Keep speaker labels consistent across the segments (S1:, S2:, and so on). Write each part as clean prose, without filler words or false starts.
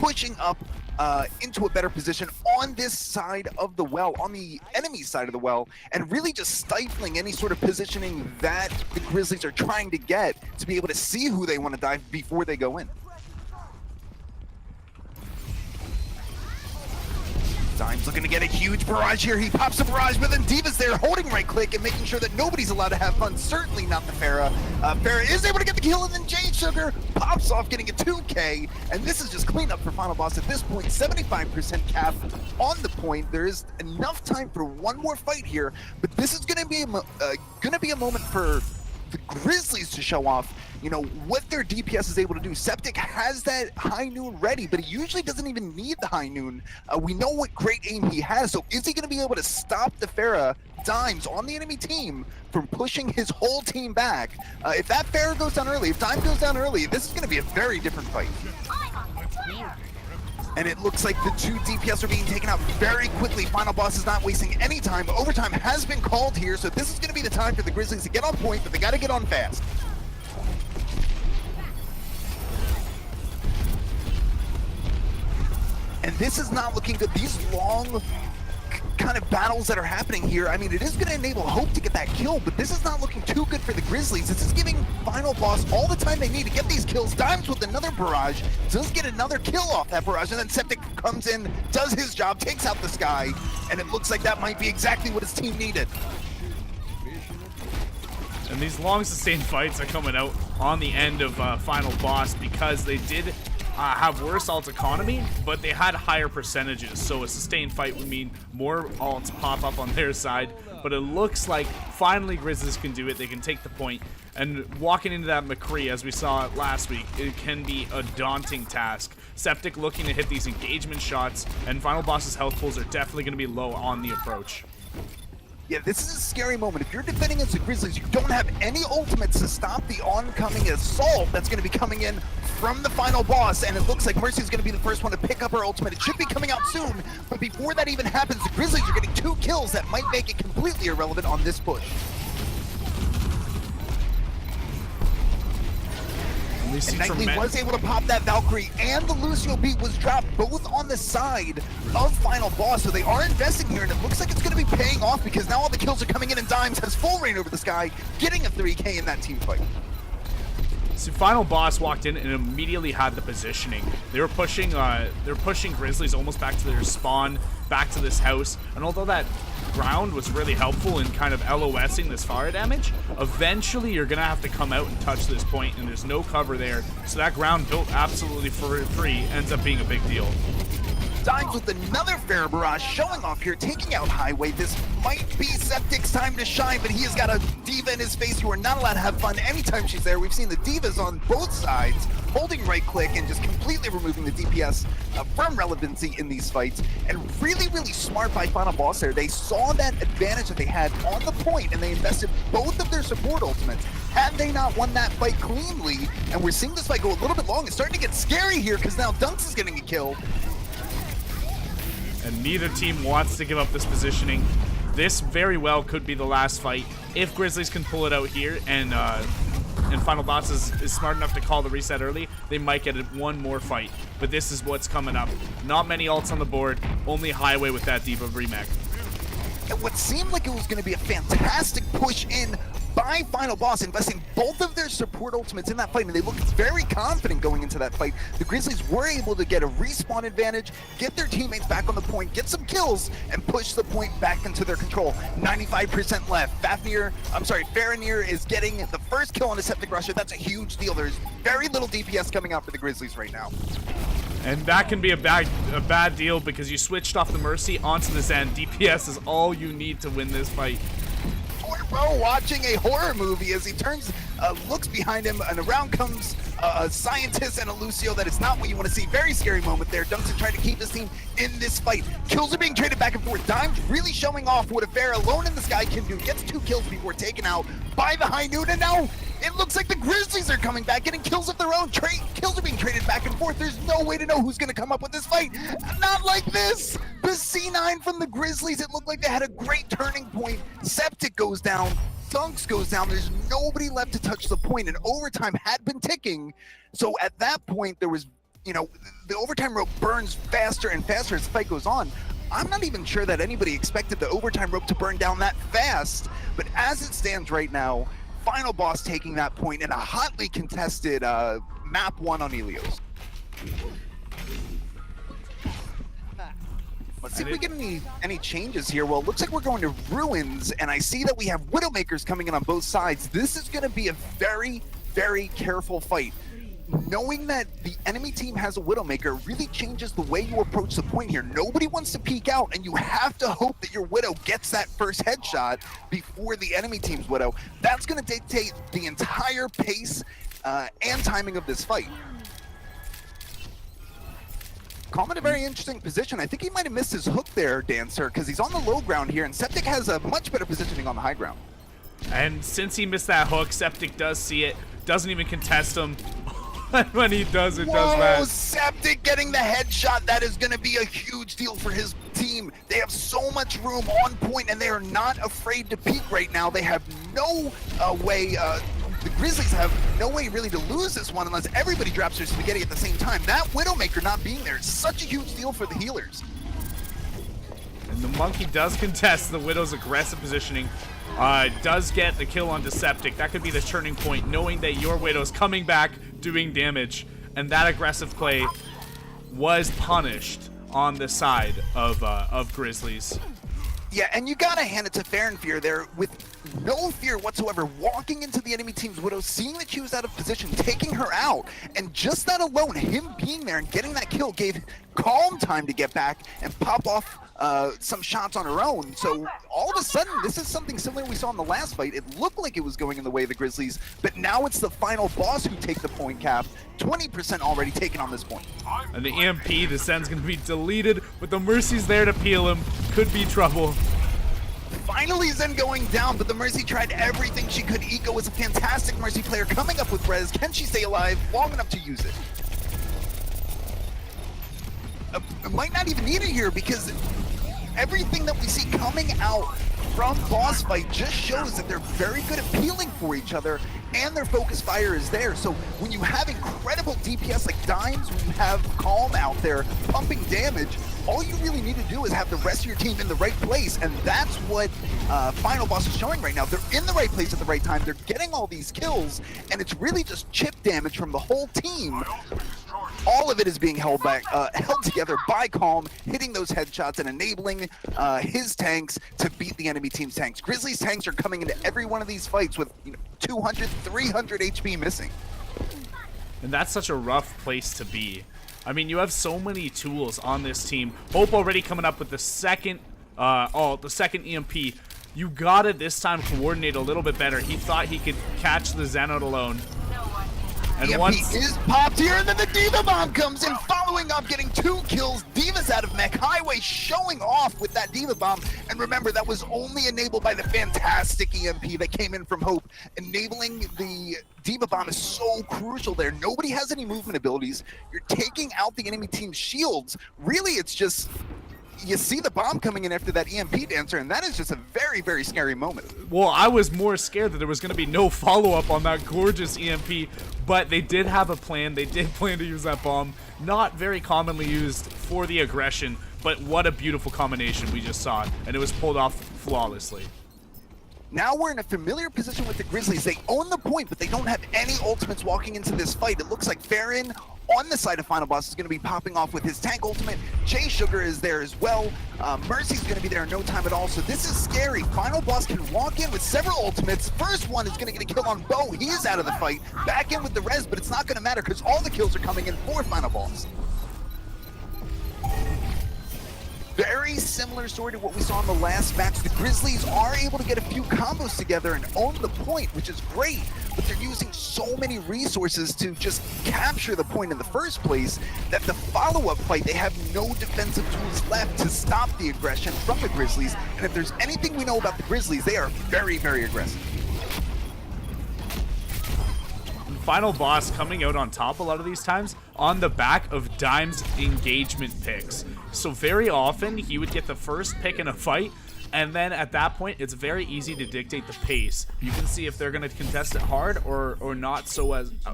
S1: pushing up into a better position on this side of the well, on the enemy side of the well, and really just stifling any sort of positioning that the Grizzlies are trying to get to be able to see who they want to dive before they go in. Dime's looking to get a huge barrage here. He pops a barrage, but then D.Va's there holding right click and making sure that nobody's allowed to have fun. Certainly not the Pharah. Pharah is able to get the kill, and then Jade Sugar pops off, getting a 2K. And this is just cleanup for Final Boss at this point. 75% cap on the point. There is enough time for one more fight here, but this is going to be a moment for the Grizzlies to show off, you know, what their DPS is able to do. Septic has that high noon ready, but he usually doesn't even need the high noon. We know what great aim he has, so is he going to be able to stop the Pharah Dimes on the enemy team from pushing his whole team back? If that Pharah goes down early, if Dime goes down early, this is going to be a very different fight. And it looks like the two DPS are being taken out very quickly. Final Boss is not wasting any time. Overtime has been called here, so this is going to be the time for the Grizzlies to get on point, but they got to get on fast. And this is not looking good. These long kind of battles that are happening here, I mean, it is going to enable Hope to get that kill, but this is not looking too good for the Grizzlies. This is giving Final Boss all the time they need to get these kills. Dimes with another barrage, does get another kill off that barrage, and then Septic comes in, does his job, takes out the Sky, and it looks like that might be exactly what his team needed.
S2: And these long sustained fights are coming out on the end of Final Boss because they did have worse ult economy, but they had higher percentages, so a sustained fight would mean more ults pop up on their side. But it looks like finally Grizzlies can do it. They can take the point, and walking into that McCree, as we saw it last week, it can be a daunting task. Septic looking to hit these engagement shots, and Final Boss's health pools are definitely going to be low on the approach.
S1: Yeah, this is a scary moment. If you're defending against the Grizzlies, you don't have any ultimates to stop the oncoming assault that's going to be coming in from the Final Boss, and it looks like Mercy is going to be the first one to pick up her ultimate. It should be coming out soon, but before that even happens, the Grizzlies are getting 2 kills that might make it completely irrelevant on this push. And Knightley was able to pop that Valkyrie, and the Lucio beat was dropped both on the side of Final Boss, so they are investing here, and it looks like it's going to be paying off because now all the kills are coming in, and Dimes has full reign over the Sky, getting a 3K in that team fight.
S2: So Final Boss walked in and immediately had the positioning. They were pushing Grizzlies almost back to their spawn, back to this house, and although that ground was really helpful in kind of LOSing this fire damage, eventually you're gonna have to come out and touch this point, and there's no cover there, so that ground built absolutely for free ends up being a big deal.
S1: Dimes with another Pharah barrage showing off here, taking out Highway. This might be Septic's time to shine, but he has got a D.Va in his face. You are not allowed to have fun anytime she's there. We've seen the D.Vas on both sides holding right click and just completely removing the DPS from relevancy in these fights. And really, really smart by Final Boss there. They saw that advantage that they had on the point, and they invested both of their support ultimates. Had they not won that fight cleanly, and we're seeing this fight go a little bit long, it's starting to get scary here because now Dunks is getting a kill.
S2: And neither team wants to give up this positioning. This very well could be the last fight. If Grizzlies can pull it out here and Final Boss is smart enough to call the reset early, they might get one more fight. But this is what's coming up. Not many ults on the board, only Highway with that D.Va remake.
S1: And what seemed like it was going to be a fantastic push in by Final Boss, investing both of their support ultimates in that fight, and they looked very confident going into that fight. The Grizzlies were able to get a respawn advantage, get their teammates back on the point, get some kills, and push the point back into their control. 95% left. Farinir is getting the first kill on the Septic Rusher. That's a huge deal. There's very little DPS coming out for the Grizzlies right now.
S2: And that can be a bad deal because you switched off the Mercy onto the Zen. DPS is all you need to win this fight.
S1: Bro watching a horror movie as he turns, looks behind him, and around comes a scientist and a Lucio. That is not what you want to see. Very scary moment there. Dunkson trying to keep his team in this fight. Kills are being traded back and forth. Dimes really showing off what a Pharah alone in the Sky can do. Gets 2 kills before taken out by the High Noon, and now it looks like the Grizzlies are coming back, getting kills of their own. Kills are being traded back and forth. There's no way to know who's going to come up with this fight. Not like this. The C9 from the Grizzlies, it looked like they had a great turning point. Septic goes down. Dunks goes down. There's nobody left to touch the point, and overtime had been ticking. So at that point, there was you know, the overtime rope burns faster and faster as the fight goes on. I'm not even sure that anybody expected the overtime rope to burn down that fast, but as it stands right now, Final Boss taking that point in a hotly contested map 1 on Helios. Let's see if we get any changes here. Well, it looks like we're going to Ruins, and I see that we have Widowmakers coming in on both sides. This is going to be a very, very careful fight. Knowing that the enemy team has a Widowmaker really changes the way you approach the point here. Nobody wants to peek out, and you have to hope that your Widow gets that first headshot before the enemy team's Widow. That's going to dictate the entire pace and timing of this fight. Calm in a very interesting position. I think he might have missed his hook there, Dancer, because he's on the low ground here, and Septic has a much better positioning on the high ground.
S2: And since he missed that hook, Septic does see it, doesn't even contest him. When he does, it does that.
S1: Septic getting the headshot. That is going to be a huge deal for his team. They have so much room on point, and they are not afraid to peek right now. They have no way. The Grizzlies have no way really to lose this one unless everybody drops their spaghetti at the same time. That Widowmaker not being there is such a huge deal for the healers.
S2: And the Monkey does contest the Widow's aggressive positioning. Does get the kill on Septic. That could be the turning point, knowing that your Widow's coming back, doing damage, and that aggressive play was punished on the side of Grizzlies.
S1: Yeah, and you gotta hand it to Fear there with no fear whatsoever, walking into the enemy team's Widow, seeing that she was out of position, taking her out, and just that alone, him being there and getting that kill gave Calm time to get back and pop off some shots on her own. So all of a sudden, this is something similar we saw in the last fight. It looked like it was going in the way of the Grizzlies, but now it's the Final Boss who take the point cap. 20% already taken on this point.
S2: And the EMP, the Sen's going to be deleted, but the Mercy's there to peel him. Could be trouble.
S1: Finally Zen going down, but the Mercy tried everything she could. Eco was a fantastic Mercy player coming up with res. Can she stay alive long enough to use it? Might not even need it here because everything that we see coming out from Boss Fight just shows that they're very good at peeling for each other and their focus fire is there. So when you have incredible DPS like Dimes, when you have Calm out there pumping damage, all you really need to do is have the rest of your team in the right place, and that's what Final Boss is showing right now. They're in the right place at the right time, they're getting all these kills, and it's really just chip damage from the whole team. All of it is being held together by Calm, hitting those headshots and enabling his tanks to beat the enemy team's tanks. Grizzlies tanks are coming into every one of these fights with 200, 300 HP missing.
S2: And that's such a rough place to be. I mean, you have so many tools on this team. Hope already coming up with the second EMP. You gotta this time coordinate a little bit better. He thought he could catch the Zen out alone. And
S1: EMP is popped here, and then the D.Va Bomb comes in, following up, getting 2 kills. D.Va's out of Mech Highway, showing off with that D.Va Bomb. And remember, that was only enabled by the fantastic EMP that came in from Hope. Enabling the D.Va Bomb is so crucial there. Nobody has any movement abilities. You're taking out the enemy team's shields. Really, it's just... you see the bomb coming in after that EMP Dancer, and that is just a very, very scary moment.
S2: Well, I was more scared that there was going to be no follow-up on that gorgeous EMP, but they did have a plan. They did plan to use that bomb. Not very commonly used for the aggression, but what a beautiful combination we just saw, and it was pulled off flawlessly.
S1: Now we're in a familiar position with the Grizzlies. They own the point, but they don't have any ultimates walking into this fight. It looks like Farron on the side of Final Boss is going to be popping off with his tank ultimate. Jay Sugar is there as well. Mercy's going to be there in no time at all. So this is scary. Final Boss can walk in with several ultimates. First one is going to get a kill on Bo. He is out of the fight. Back in with the res, but it's not going to matter because all the kills are coming in for Final Boss. Very similar story to what we saw in the last match. The Grizzlies are able to get a few combos together and own the point, which is great, but they're using so many resources to just capture the point in the first place that the follow-up fight, they have no defensive tools left to stop the aggression from the Grizzlies. And if there's anything we know about the Grizzlies, they are very, very aggressive.
S2: Final Boss coming out on top a lot of these times on the back of Dime's engagement picks. So very often he would get the first pick in a fight, And then at that point, it's very easy to dictate the pace. You can see if they're going to contest it hard or not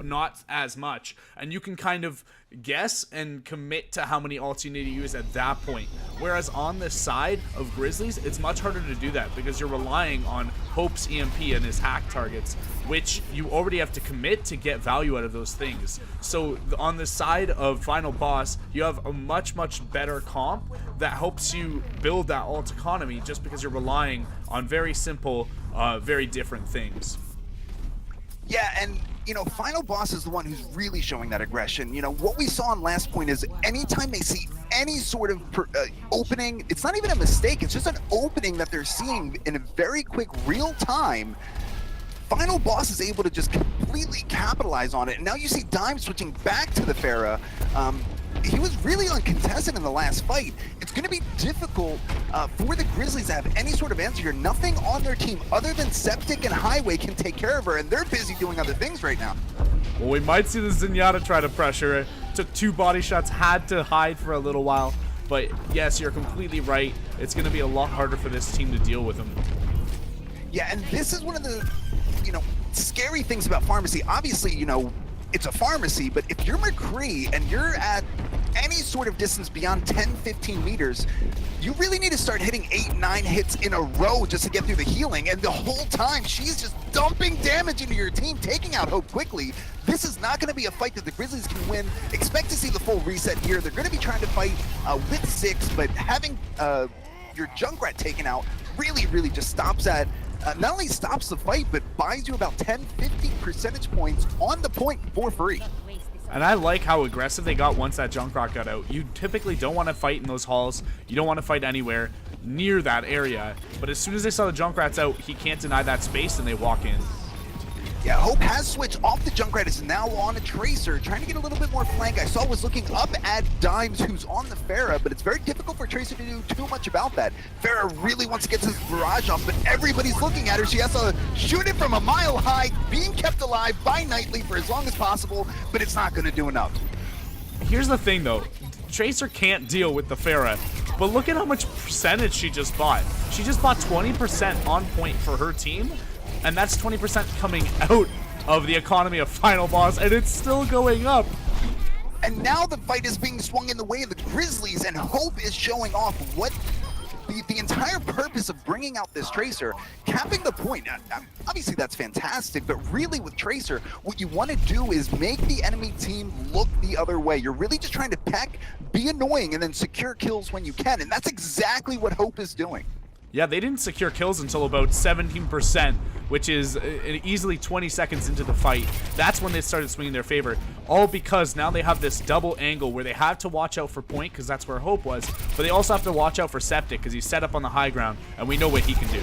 S2: not as much. And you can kind of guess and commit to how many ults you need to use at that point. Whereas on this side of Grizzlies, it's much harder to do that because you're relying on Hope's EMP and his hack targets, which you already have to commit to get value out of those things. So on the side of Final Boss, you have a much better comp that helps you build that ult economy just because you're relying on very simple, very different things.
S1: Yeah, and you know, Final Boss is the one who's really showing that aggression. You know, what we saw on last point is anytime they see any sort of opening, it's not even a mistake, it's just an opening that they're seeing in a very quick real time. Final Boss is able to just completely capitalize on it. And now you see Dime switching back to the Pharah. He was really uncontested in the last fight. It's going to be difficult for the Grizzlies to have any sort of answer here. Nothing on their team other than Septic and Highway can take care of her, and they're busy doing other things right now.
S2: Well, we might see the Zenyatta try to pressure it. Took 2 body shots, had to hide for a little while. But yes, you're completely right. It's going to be a lot harder for this team to deal with him.
S1: Yeah, and this is one of the, you know, scary things about Pharmacy. Obviously, you know, it's a pharmacy, but if you're McCree and you're at any sort of distance beyond 10-15 meters, you really need to start hitting 8-9 hits in a row just to get through the healing. And the whole time she's just dumping damage into your team, taking out Hope quickly. This is not going to be a fight that the Grizzlies can win. Expect to see the full reset here. They're going to be trying to fight with 6, but having your Junkrat taken out really just stops that. Not only stops the fight, but buys you about 10-15 percentage points on the point for free.
S2: And I like how aggressive they got once that Junkrat got out. You typically don't want to fight in those halls. You don't want to fight anywhere near that area. But as soon as they saw the Junkrat's out, he can't deny that space, and they walk in.
S1: Yeah, Hope has switched off the Junkrat, is now on a Tracer, trying to get a little bit more flank. I saw was looking up at Dimes, who's on the Pharah, but it's very difficult for Tracer to do too much about that. Pharah really wants to get this barrage off, but everybody's looking at her. She has to shoot it from a mile high, being kept alive by Nightly for as long as possible, but it's not going to do enough.
S2: Here's the thing, though. Tracer can't deal with the Pharah, but look at how much percentage she just bought. She just bought 20% on point for her team, and that's 20% coming out of the economy of Final Boss, and it's still going up.
S1: And now the fight is being swung in the way of the Grizzlies, and Hope is showing off what the entire purpose of bringing out this Tracer, capping the point. Obviously that's fantastic, but really with Tracer, what you want to do is make the enemy team look the other way. You're really just trying to peck, be annoying, and then secure kills when you can, and that's exactly what Hope is doing.
S2: Yeah, they didn't secure kills until about 17%, which is easily 20 seconds into the fight. That's when they started swinging their favor. All because now they have this double angle where they have to watch out for point because that's where Hope was, but they also have to watch out for Septic because he's set up on the high ground, and we know what he can do.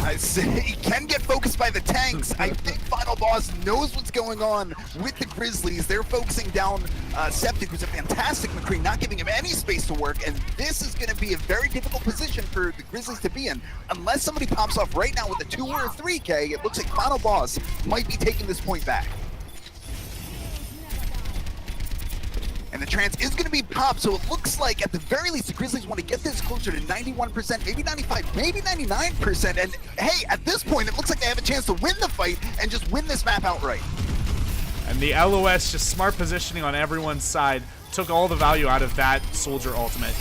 S1: He can get focused by the tanks. I think Final Boss knows what's going on with the Grizzlies. They're focusing down Septic, who's a fantastic McCree, not giving him any space to work, and this is going to be a very difficult position for the Grizzlies to be in. Unless somebody pops off right now with a 2 or a 3K, it looks like Final Boss might be taking this point back. And the trance is going to be popped, so it looks like at the very least the Grizzlies want to get this closer to 91%, maybe 95, maybe 99%. And hey, at this point, it looks like they have a chance to win the fight and just win this map outright.
S2: And the LOS, just smart positioning on everyone's side, took all the value out of that Soldier ultimate.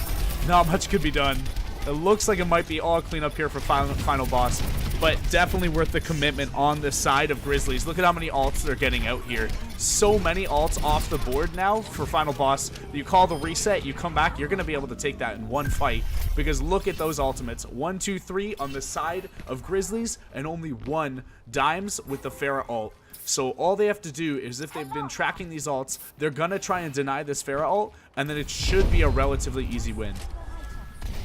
S2: Not much could be done. It looks like it might be all clean up here for Final Boss, but definitely worth the commitment on the side of Grizzlies. Look at how many ults they're getting out here. So many ults off the board now for Final Boss. You call the reset, you come back, you're going to be able to take that in one fight, because look at those ultimates. 1, 2, 3 on the side of Grizzlies, and only 1 Dimes with the Pharah ult. So all they have to do is, if they've been tracking these ults, they're going to try and deny this Pharah ult, and then it should be a relatively easy win.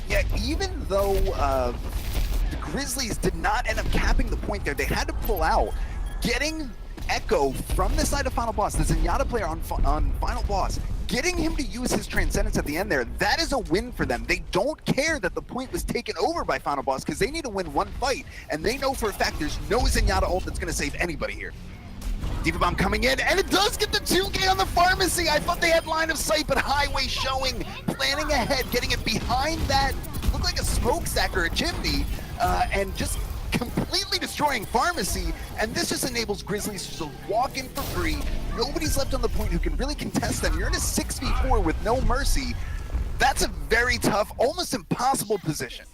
S1: Yeah, even though the Grizzlies did not end up capping the point there, they had to pull out. Getting Echo from the side of Final Boss, the Zenyatta player on Final Boss, getting him to use his Transcendence at the end there, that is a win for them. They don't care that the point was taken over by Final Boss because they need to win one fight, and they know for a fact there's no Zenyatta ult that's going to save anybody here. Diva Bomb coming in, and it does get the 2K on the Pharmacy. I thought they had line of sight, but Highway showing, planning ahead, getting it behind that, look like a smokestack or a chimney, and just completely destroying Pharmacy, and this just enables Grizzlies to walk in for free. Nobody's left on the point who can really contest them. You're in a 6v4 with no mercy. That's a very tough, almost impossible position.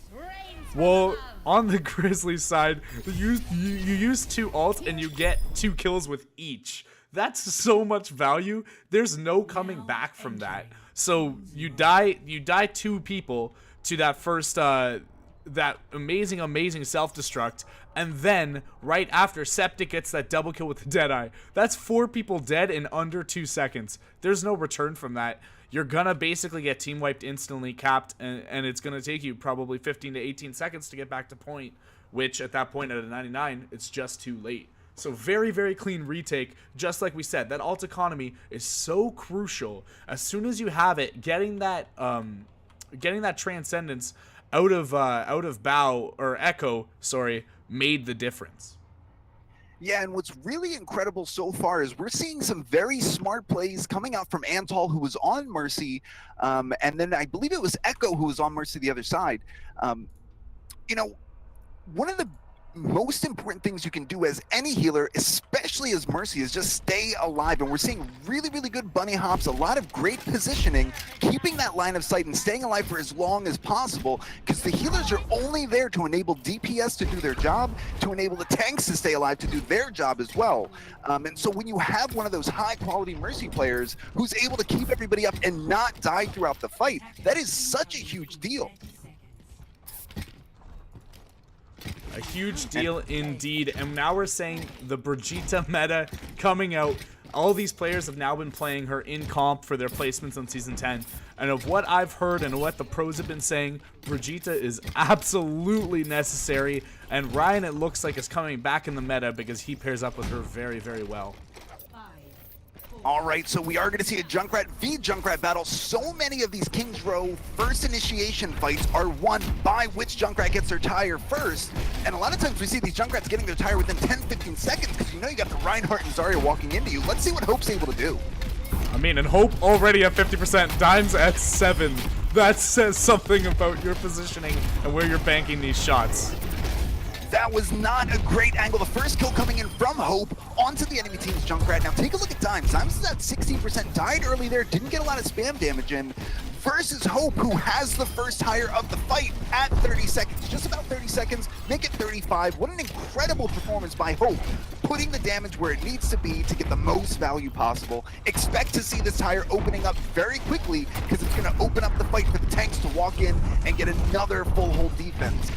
S2: Well, on the Grizzlies side, you use 2 ults and you get 2 kills with each. That's so much value. There's no coming back from that. So you die 2 people to that first that amazing self-destruct, and then right after Septic gets that double kill with the Deadeye. That's 4 people dead in under 2 seconds. There's no return from that. You're gonna basically get team wiped instantly, capped, and it's gonna take you probably 15 to 18 seconds to get back to point, which at that point at a 99, it's just too late. So very clean retake. Just like we said, that ult economy is so crucial. As soon as you have it, getting that transcendence out of Bow or Echo, sorry, made the difference.
S1: Yeah, and what's really incredible so far is we're seeing some very smart plays coming out from Antol, who was on Mercy, and then I believe it was Echo who was on Mercy the other side. You know, one of the most important things you can do as any healer, especially as Mercy, is just stay alive. And we're seeing really good bunny hops, a lot of great positioning, keeping that line of sight and staying alive for as long as possible, because the healers are only there to enable DPS to do their job, to enable the tanks to stay alive to do their job as well. And so when you have one of those high quality Mercy players who's able to keep everybody up and not die throughout the fight, that is such a huge deal.
S2: A huge deal indeed. And now we're saying the Brigitte meta coming out. All these players have now been playing her in comp for their placements on Season 10. And of what I've heard and what the pros have been saying, Brigitte is absolutely necessary. And Ryan, it looks like, is coming back in the meta because he pairs up with her very well.
S1: All right, so we are going to see a Junkrat v Junkrat battle. So many of these Kings Row first initiation fights are won by which Junkrat gets their tire first. And a lot of times we see these Junkrats getting their tire within 10-15 seconds because you know you got the Reinhardt and Zarya walking into you. Let's see what Hope's able to do.
S2: I mean, and Hope already at 50%, Dime's at 7. That says something about your positioning and where you're banking these shots.
S1: That was not a great angle. The first kill coming in from Hope onto the enemy team's Junkrat. Now take a look at Dimes. Dimes is at 16%, died early there, didn't get a lot of spam damage in, versus Hope, who has the first tire of the fight at 30 seconds. Just about 30 seconds, make it 35. What an incredible performance by Hope, putting the damage where it needs to be to get the most value possible. Expect to see this tire opening up very quickly because it's going to open up the fight for the tanks to walk in and get another full hold defense.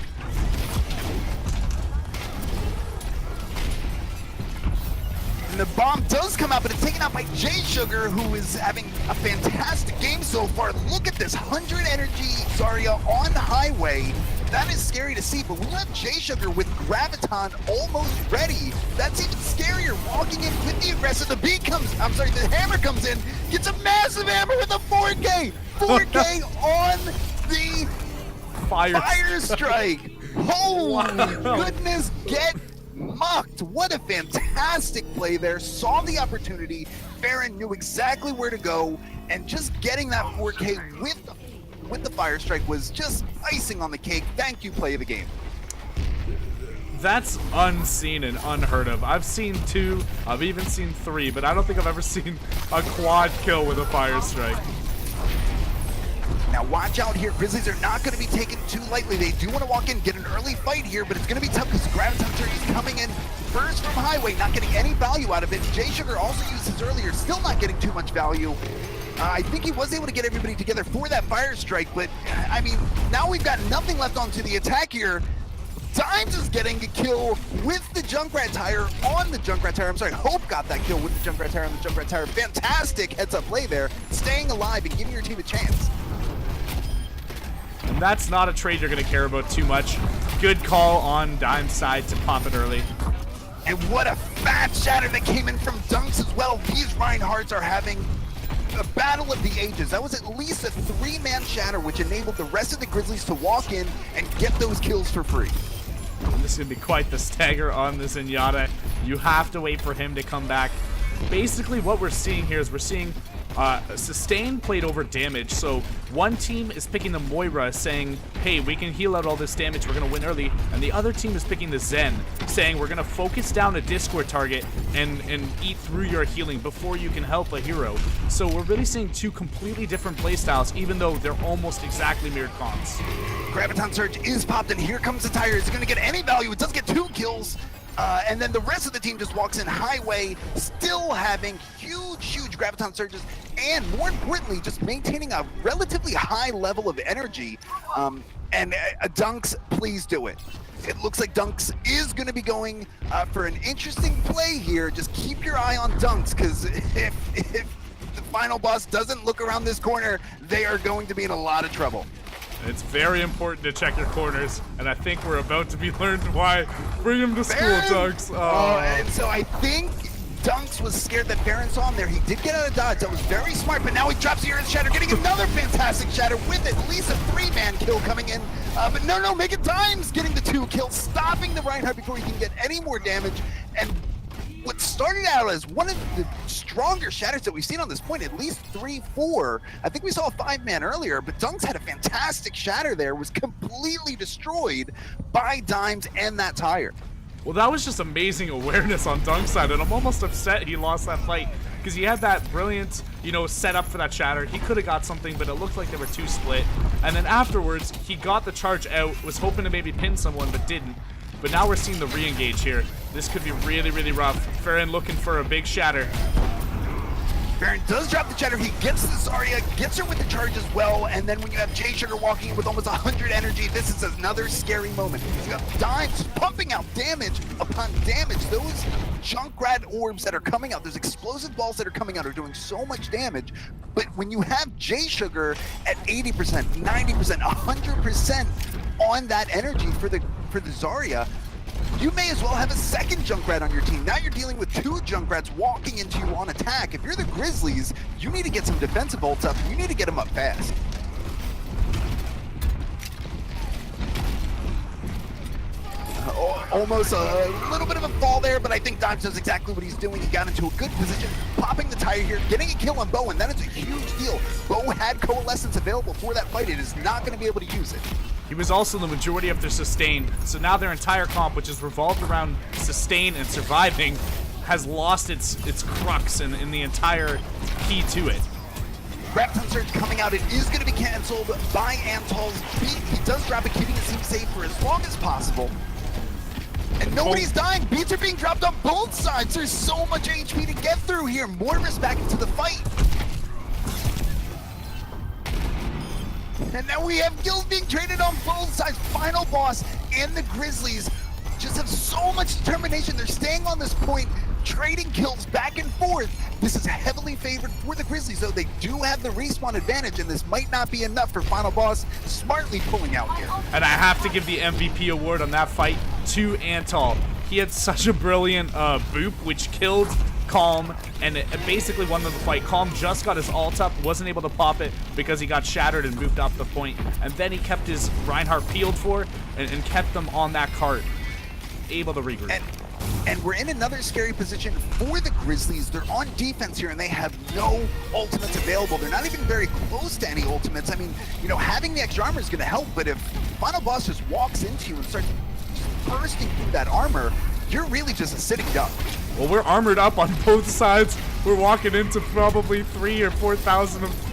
S1: And the bomb does come out, but it's taken out by J Sugar, who is having a fantastic game so far. Look at this 100 energy Zarya on Highway. That is scary to see, but when you have J Sugar with Graviton almost ready, that's even scarier. Walking in with the aggressive, the hammer comes in, gets a massive hammer with a 4K. 4K on the fire strike. Holy goodness, get mucked. What a fantastic play there. Saw the opportunity. Farron knew exactly where to go, and just getting that 4K with the fire strike was just icing on the cake. Thank you, play of the game.
S2: That's unseen and unheard of. I've seen 2, I've even seen 3, but I don't think I've ever seen a quad kill with a fire strike.
S1: Now watch out here, Grizzlies are not going to be taken too lightly. They do want to walk in, get an early fight here, but it's going to be tough because Graviton is coming in first from Highway, not getting any value out of it. J Sugar also used his earlier, still not getting too much value. I think he was able to get everybody together for that fire strike, but I mean, now we've got nothing left onto the attack here. Dimes is getting a kill with the Junkrat tire on the Junkrat tire. I'm sorry, Hope got that kill with the Junkrat tire on the Junkrat tire. Fantastic heads-up play there, staying alive and giving your team a chance.
S2: And that's not a trade you're going to care about too much. Good call on Dime's side to pop it early.
S1: And what a fat shatter that came in from Dunks as well. These Reinhardts are having a battle of the ages. That was at least a 3-man shatter, which enabled the rest of the Grizzlies to walk in and get those kills for free.
S2: This is going to be quite the stagger on this Zenyatta. You have to wait for him to come back. Basically, what we're seeing here is we're seeing Sustain played over damage, so one team is picking the Moira saying, hey, we can heal out all this damage, we're gonna win early, and the other team is picking the Zen saying we're gonna focus down a Discord target and eat through your healing before you can help a hero. So we're really seeing two completely different playstyles, even though they're almost exactly mirrored comps.
S1: Graviton Surge is popped, and here comes the Tire. Is it gonna get any value? It does get 2 kills. And then the rest of the team just walks in highway, still having huge Graviton Surges, and more importantly, just maintaining a relatively high level of energy. Dunks, please do it. It looks like Dunks is going to be going for an interesting play here. Just keep your eye on Dunks, because if the final boss doesn't look around this corner, they are going to be in a lot of trouble.
S2: It's very important to check your corners, and I think we're about to be learned why. Bring him to school, Dunks.
S1: And so I think Dunks was scared that Baron saw him there. He did get out of dodge. That was very smart, but now he drops the Earth Shatter, getting another fantastic Shatter with at least a 3-man kill coming in. But no, Make It Times getting the 2 kills, stopping the Reinhardt before he can get any more damage. And what started out as one of the stronger shatters that we've seen on this point, at least 3, 4. I think we saw a 5-man earlier, but Dunks had a fantastic shatter there, was completely destroyed by Dimes and that Tire.
S2: Well, that was just amazing awareness on Dunk's side, and I'm almost upset he lost that fight, because he had that brilliant, setup for that shatter. He could have got something, but it looked like they were too split. And then afterwards, he got the charge out, was hoping to maybe pin someone, but didn't. But now we're seeing the re-engage here. This could be really rough. Farron looking for a big shatter.
S1: Baron does drop the Shatter. He gets the Zarya, gets her with the charge as well, and then when you have J Sugar walking in with almost 100 energy, this is another scary moment. You have Dimes pumping out damage upon damage. Those Junkrat orbs that are coming out, those explosive balls that are coming out are doing so much damage, but when you have J Sugar at 80%, 90%, 100% on that energy for the Zarya, you may as well have a second Junkrat on your team. Now you're dealing with 2 Junkrats walking into you on attack. If you're the Grizzlies, you need to get some defensive ults up. You need to get them up fast. Almost a little bit of a fall there, but I think Dimes knows exactly what he's doing. He got into a good position, popping the Tire here, getting a kill on Bo, and that is a huge deal. Bo had Coalescence available for that fight. It is not going to be able to use it.
S2: He was also the majority of their sustain, so now their entire comp, which is revolved around sustain and surviving, has lost its crux in the entire key to it.
S1: Graviton Surge coming out, it is going to be cancelled by Antal's beat. He does drop it, keeping the team safe for as long as possible. And nobody's dying. Beats are being dropped on both sides. There's so much HP to get through here. Morvis back into the fight. And now we have kills being traded on both sides. Final boss and the Grizzlies just have so much determination. They're staying on this point, trading kills back and forth. This is heavily favored for the Grizzlies, though they do have the respawn advantage, and this might not be enough for Final Boss smartly pulling out here.
S2: And I have to give the MVP award on that fight to Antal. He had such a brilliant boop, which killed Calm, and it basically won the fight. Calm just got his ult up, wasn't able to pop it because he got shattered and moved off the point. And then he kept his Reinhardt peeled for and kept them on that cart, able to regroup.
S1: And we're in another scary position for the Grizzlies. They're on defense here, and they have no ultimates available. They're not even very close to any ultimates. I mean, having the extra armor is going to help, but if Final Boss just walks into you and starts bursting through that armor, you're really just a sitting duck.
S2: Well, we're armored up on both sides. We're walking into probably 3,000 or 4,000 of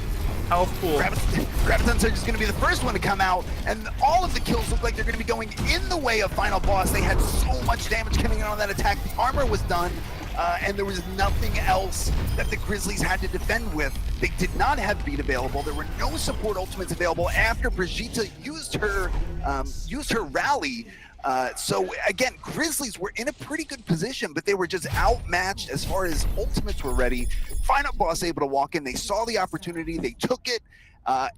S2: health pool.
S1: Graviton Surge is going to be the first one to come out, and all of the kills look like they're going to be going in the way of Final Boss. They had so much damage coming in on that attack. The armor was done, and there was nothing else that the Grizzlies had to defend with. They did not have beat available. There were no support ultimates available after Brigitte used her rally. So again, Grizzlies were in a pretty good position, but they were just outmatched as far as ultimates were ready. Final Boss able to walk in. They saw the opportunity, they took it,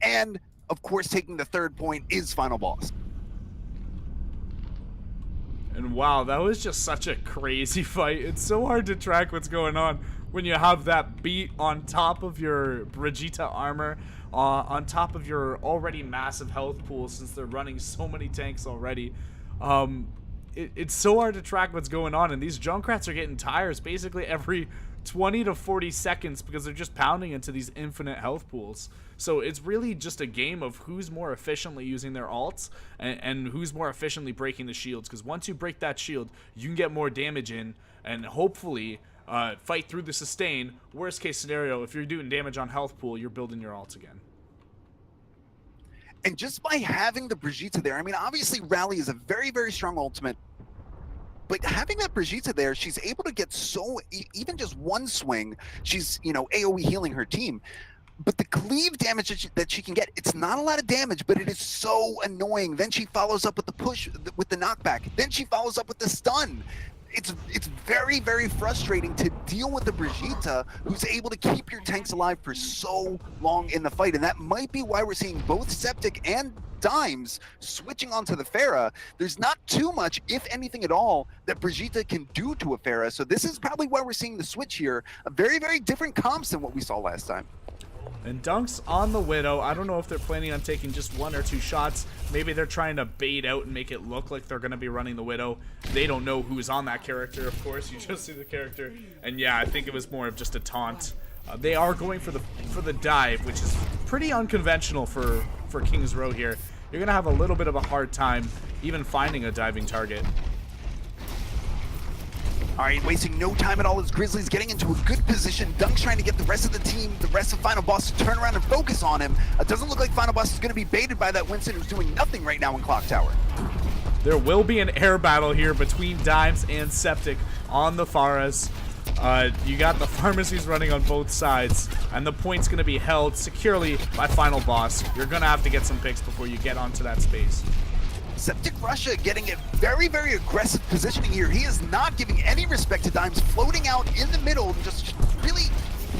S1: and of course, taking the third point is Final Boss.
S2: And wow, that was just such a crazy fight. It's so hard to track what's going on when you have that beat on top of your Brigitte armor, on top of your already massive health pool, since they're running so many tanks already. It's so hard to track what's going on, and these Junkrats are getting tires basically every 20 to 40 seconds because they're just pounding into these infinite health pools. So it's really just a game of who's more efficiently using their ults and who's more efficiently breaking the shields. Because once you break that shield, you can get more damage in and hopefully fight through the sustain. Worst case scenario, if you're doing damage on health pool, you're building your ults again.
S1: And just by having the Brigitte there, I mean, obviously Rally is a very, very strong ultimate. But having that Brigitte there, she's able to get so, even just one swing, she's, you know, AoE healing her team. But the cleave damage that she can get, it's not a lot of damage, but it is so annoying. Then she follows up with the push, with the knockback. Then she follows up with the stun. It's very, very frustrating to deal with the Brigitte, who's able to keep your tanks alive for so long in the fight. And that might be why we're seeing both Septic and Dimes switching onto the Pharah. There's not too much, if anything at all, that Brigitte can do to a Pharah. So this is probably why we're seeing the switch here. A very, very different comps than what we saw last time.
S2: And Dunk's on the Widow. I don't know if they're planning on taking just 1 or 2 shots. Maybe they're trying to bait out and make it look like they're going to be running the Widow. They don't know who's on that character, of course. You just see the character. And yeah, I think it was more of just a taunt. They are going for the dive, which is pretty unconventional for King's Row here. You're going to have a little bit of a hard time even finding a diving target.
S1: All right, wasting no time at all as Grizzlies getting into a good position. Dunk's trying to get the rest of the team, the rest of Final Boss to turn around and focus on him. It doesn't look like Final Boss is going to be baited by that Winston, who's doing nothing right now in Clock Tower.
S2: There will be an air battle here between Dimes and Septic on the Pharahs. You got the pharmacies running on both sides, and the point's going to be held securely by Final Boss. You're going to have to get some picks before you get onto that space.
S1: Septic Russia getting a very, very aggressive positioning here. He is not giving any respect to Dimes, floating out in the middle and just really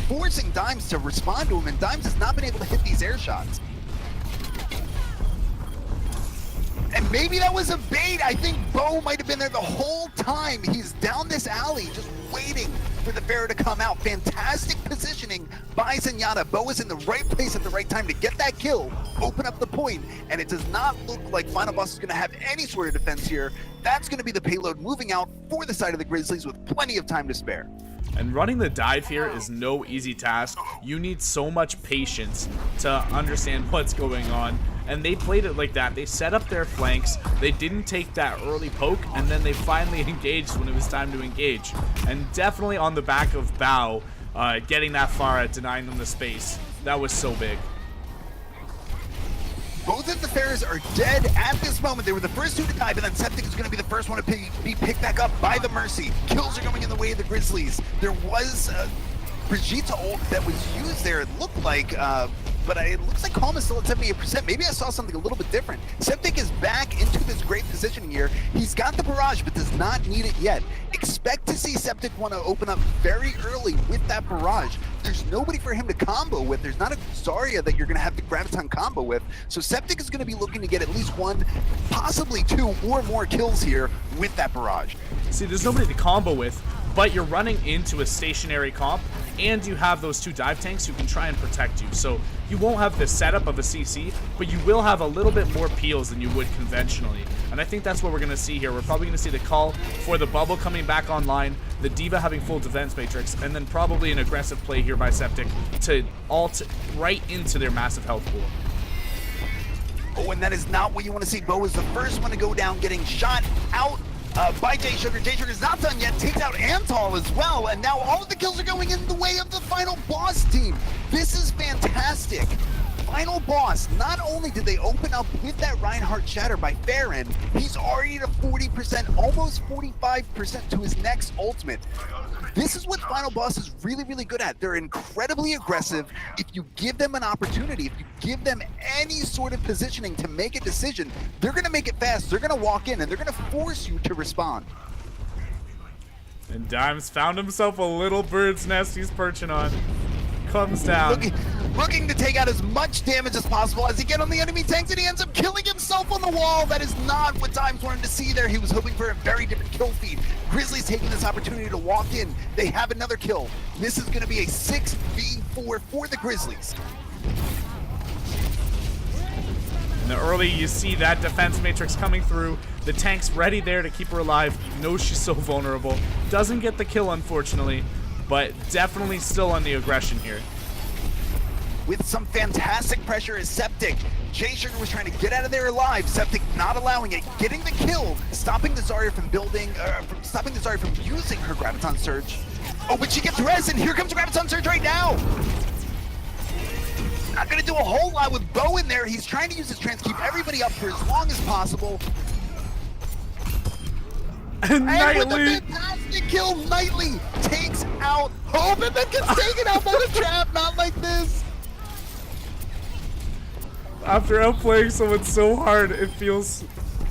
S1: forcing Dimes to respond to him, and Dimes has not been able to hit these air shots. And maybe that was a bait. I think Bo might have been there the whole time. He's down this alley just waiting for the Pharah to come out. Fantastic positioning by Zenyatta. Bo is in the right place at the right time to get that kill, open up the point, and it does not look like Final Boss is going to have any sort of defense here. That's going to be the payload moving out for the side of the Grizzlies with plenty of time to spare.
S2: And running the dive here is no easy task. You need so much patience to understand what's going on. And they played it like that. They set up their flanks. They didn't take that early poke, and then they finally engaged when it was time to engage. And definitely on the back of Bao, getting that far at denying them the space. That was so big.
S1: Both of the Pharahs are dead at this moment. They were the first 2 to die, but then Septic is going to be the first one to be picked back up by the Mercy. Kills are going in the way of the Grizzlies. There was a Brigitte ult that was used there, it looked like, but it looks like Calm is still at 78%. Maybe I saw something a little bit different. Septic is back into this great positioning here. He's got the barrage, but does not need it yet. Expect to see Septic want to open up very early with that barrage. There's nobody for him to combo with. There's not a Zarya that you're going to have the Graviton combo with. So Septic is going to be looking to get at least 1, possibly 2 or more kills here with that barrage.
S2: See, there's nobody to combo with, but you're running into a stationary comp, and you have those 2 dive tanks who can try and protect you. So you won't have the setup of a CC, but you will have a little bit more peels than you would conventionally. And I think that's what we're going to see here. We're probably going to see the call for the bubble coming back online, the D.Va having full defense matrix, and then probably an aggressive play here by Septic to ult right into their massive health pool.
S1: Oh, and that is not what you want to see. Bo is the first one to go down, getting shot out by J Sugar. J Sugar's not done yet, takes out Antal as well, and now all of the kills are going in the way of the Final Boss team. This is fantastic. Final Boss, not only did they open up with that Reinhardt Shatter by Farron, he's already at 40%, almost 45% to his next ultimate. This is what Final Boss is really, really good at. They're incredibly aggressive. If you give them an opportunity, if you give them any sort of positioning to make a decision, they're going to make it fast. They're going to walk in, and they're going to force you to respond.
S2: And Dimes found himself a little bird's nest he's perching on. Comes down.
S1: Looking to take out as much damage as possible as he gets on the enemy tanks, and he ends up killing himself on the wall. That is not what Dimes wanted to see there. He was hoping for a very different kill feed. Grizzlies taking this opportunity to walk in. They have another kill. This is going to be a 6v4 for the Grizzlies.
S2: In the early, you see that defense matrix coming through. The tank's ready there to keep her alive. Knows she's so vulnerable. Doesn't get the kill, unfortunately. but definitely still on the aggression here.
S1: With some fantastic pressure is Septic. Jay Sugar was trying to get out of there alive. Septic not allowing it, getting the kill, stopping the Zarya from stopping the Zarya from using her Graviton Surge. Oh, but she gets res, and here comes Graviton Surge right now. Not gonna do a whole lot with Bo in there. He's trying to use his trance, keep everybody up for as long as possible.
S2: And
S1: with a fantastic kill, Nightly takes out Hope and then gets taken out by the trap. Not like this.
S2: After outplaying someone so hard, it feels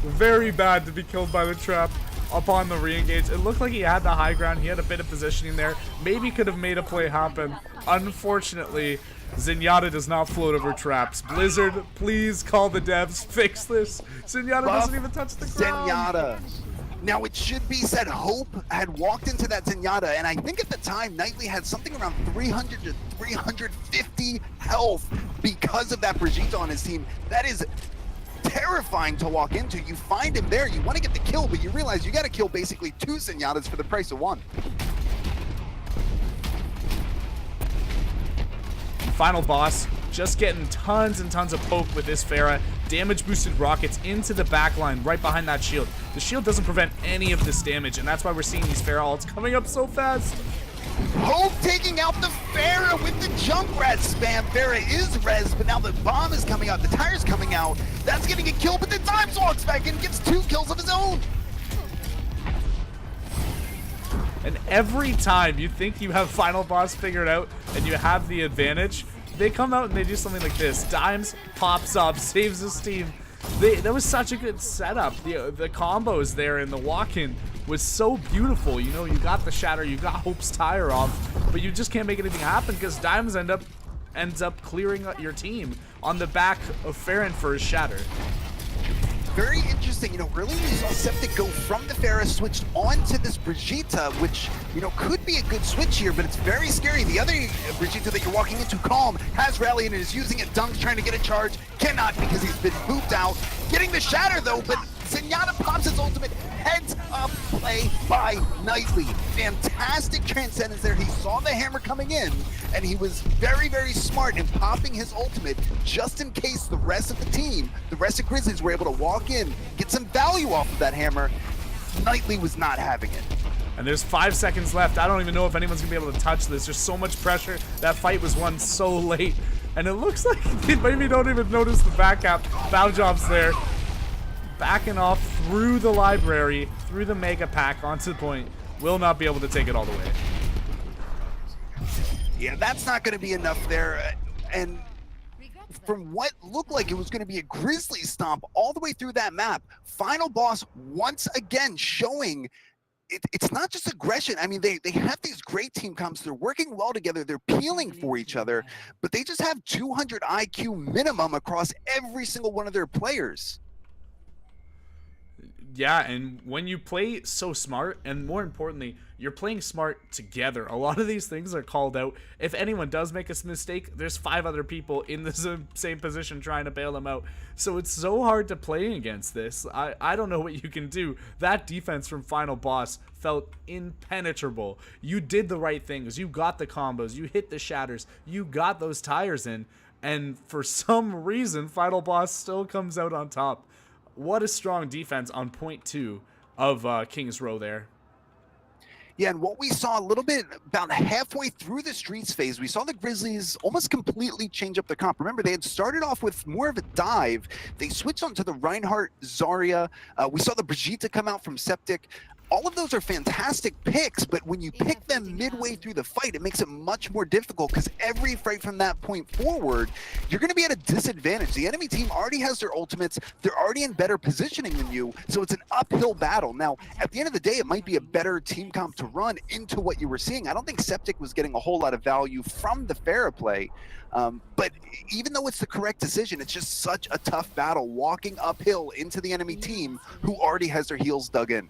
S2: very bad to be killed by the trap upon the re-engage. It looked like he had the high ground. He had a bit of positioning there. Maybe could have made a play happen. Unfortunately, Zenyatta does not float over traps. Blizzard, please call the devs. Fix this. Zenyatta doesn't even touch the ground.
S1: Zenyatta. Now, it should be said, Hope had walked into that Zenyatta, and I think at the time, Nightly had something around 300 to 350 health because of that Brigitte on his team. That is terrifying to walk into. You find him there, you want to get the kill, but you realize you got to kill basically 2 Zenyatas for the price of 1.
S2: Final boss, just getting tons and tons of poke with this Pharah. Damage boosted rockets into the back line right behind that shield. The shield doesn't prevent any of this damage, and that's why we're seeing these Pharah ults coming up so fast.
S1: Hope taking out the Pharah with the Junkrat spam. Pharah is res, but now the bomb is coming out, the tire's coming out. That's getting a kill, but the Dimes walks back in and gets 2 kills of his own.
S2: And every time you think you have final boss figured out and you have the advantage, they come out and they do something like this. Dimes pops up, saves his team. That was such a good setup. The combos there in the walk-in was so beautiful. You know, you got the shatter, you got Hope's tire off, but you just can't make anything happen because Dimes ends up clearing your team on the back of Farron for his shatter.
S1: Very interesting, you know, really we saw Septic go from the Pharah, switched onto this Brigitte, which, you know, could be a good switch here, but it's very scary. The other Brigitte that you're walking into, Calm, has Rally and is using it. Dunk's trying to get a charge, cannot because he's been booped out. Getting the shatter though, but Zenyatta pops his ultimate, heads up play by Nightly. Fantastic transcendence there. He saw the hammer coming in, and he was very, very smart in popping his ultimate just in case the rest of the team, the rest of Grizzlies were able to walk in, get some value off of that hammer. Nightly was not having it.
S2: And there's 5 seconds left. I don't even know if anyone's gonna be able to touch this. There's so much pressure. That fight was won so late. And it looks like they maybe don't even notice the back up. Bow Job's there. Backing off through the library, through the mega pack onto the point. Will not be able to take it all the way.
S1: Yeah, that's not going to be enough there. And from what looked like it was going to be a Grizzly stomp all the way through that map, final boss once again showing it's not just aggression. I mean, they have these great team comps. They're working well together. They're peeling for each other, but they just have 200 IQ minimum across every single one of their players.
S2: Yeah, and when you play so smart, and more importantly, you're playing smart together. A lot of these things are called out. If anyone does make a mistake, there's 5 other people in the same position trying to bail them out. So it's so hard to play against this. I don't know what you can do. That defense from Final Boss felt impenetrable. You did the right things. You got the combos. You hit the shatters. You got those tires in. And for some reason, Final Boss still comes out on top. What a strong defense on point 2 of King's Row there.
S1: Yeah, and what we saw a little bit about halfway through the Streets phase, we saw the Grizzlies almost completely change up the comp. Remember, they had started off with more of a dive. They switched onto the Reinhardt, Zarya. We saw the Brigitte come out from Septic. All of those are fantastic picks, but when you pick them midway through the fight, it makes it much more difficult because every fight from that point forward, you're going to be at a disadvantage. The enemy team already has their ultimates. They're already in better positioning than you, so it's an uphill battle. Now, at the end of the day, it might be a better team comp to run into what you were seeing. I don't think Septic was getting a whole lot of value from the Pharah play, but even though it's the correct decision, it's just such a tough battle walking uphill into the enemy team who already has their heels dug in.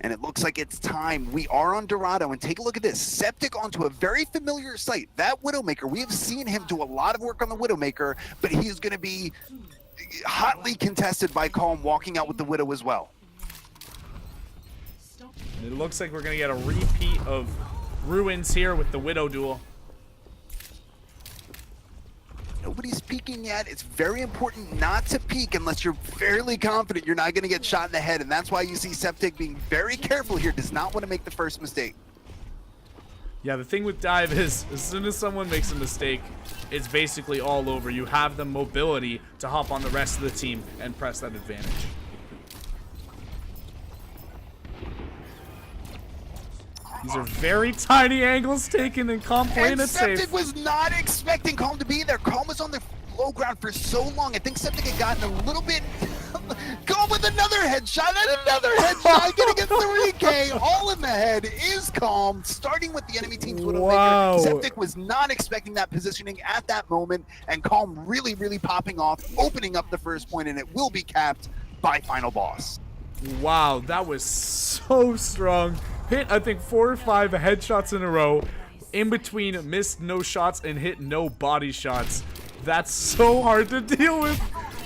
S1: And it looks like it's time. We are on Dorado, and take a look at this. Septic onto a very familiar site. That Widowmaker, we have seen him do a lot of work on the Widowmaker, but he is going to be hotly contested by Calm walking out with the Widow as well.
S2: It looks like we're going to get a repeat of Ruins here with the Widow duel.
S1: Nobody's peeking yet. It's very important not to peek unless you're fairly confident you're not going to get shot in the head, and that's why you see Septic being very careful here, does not want to make the first mistake.
S2: Yeah, the thing with Dive is, as soon as someone makes a mistake, it's basically all over. You have the mobility to hop on the rest of the team and press that advantage. These are very tiny angles taken, and Calm playing it safe.
S1: Septic was not expecting Calm to be there. Calm was on the low ground for so long. I think Septic had gotten a little bit... Calm with another headshot and another headshot. Gonna get 3K. All in the head is Calm, starting with the enemy team's Widowmaker. Septic was not expecting that positioning at that moment, and Calm really, really popping off, opening up the first point, and it will be capped by Final Boss.
S2: Wow, that was so strong. Hit, I think, 4 or 5 headshots in a row. In between, missed no shots and hit no body shots. That's so hard to deal with.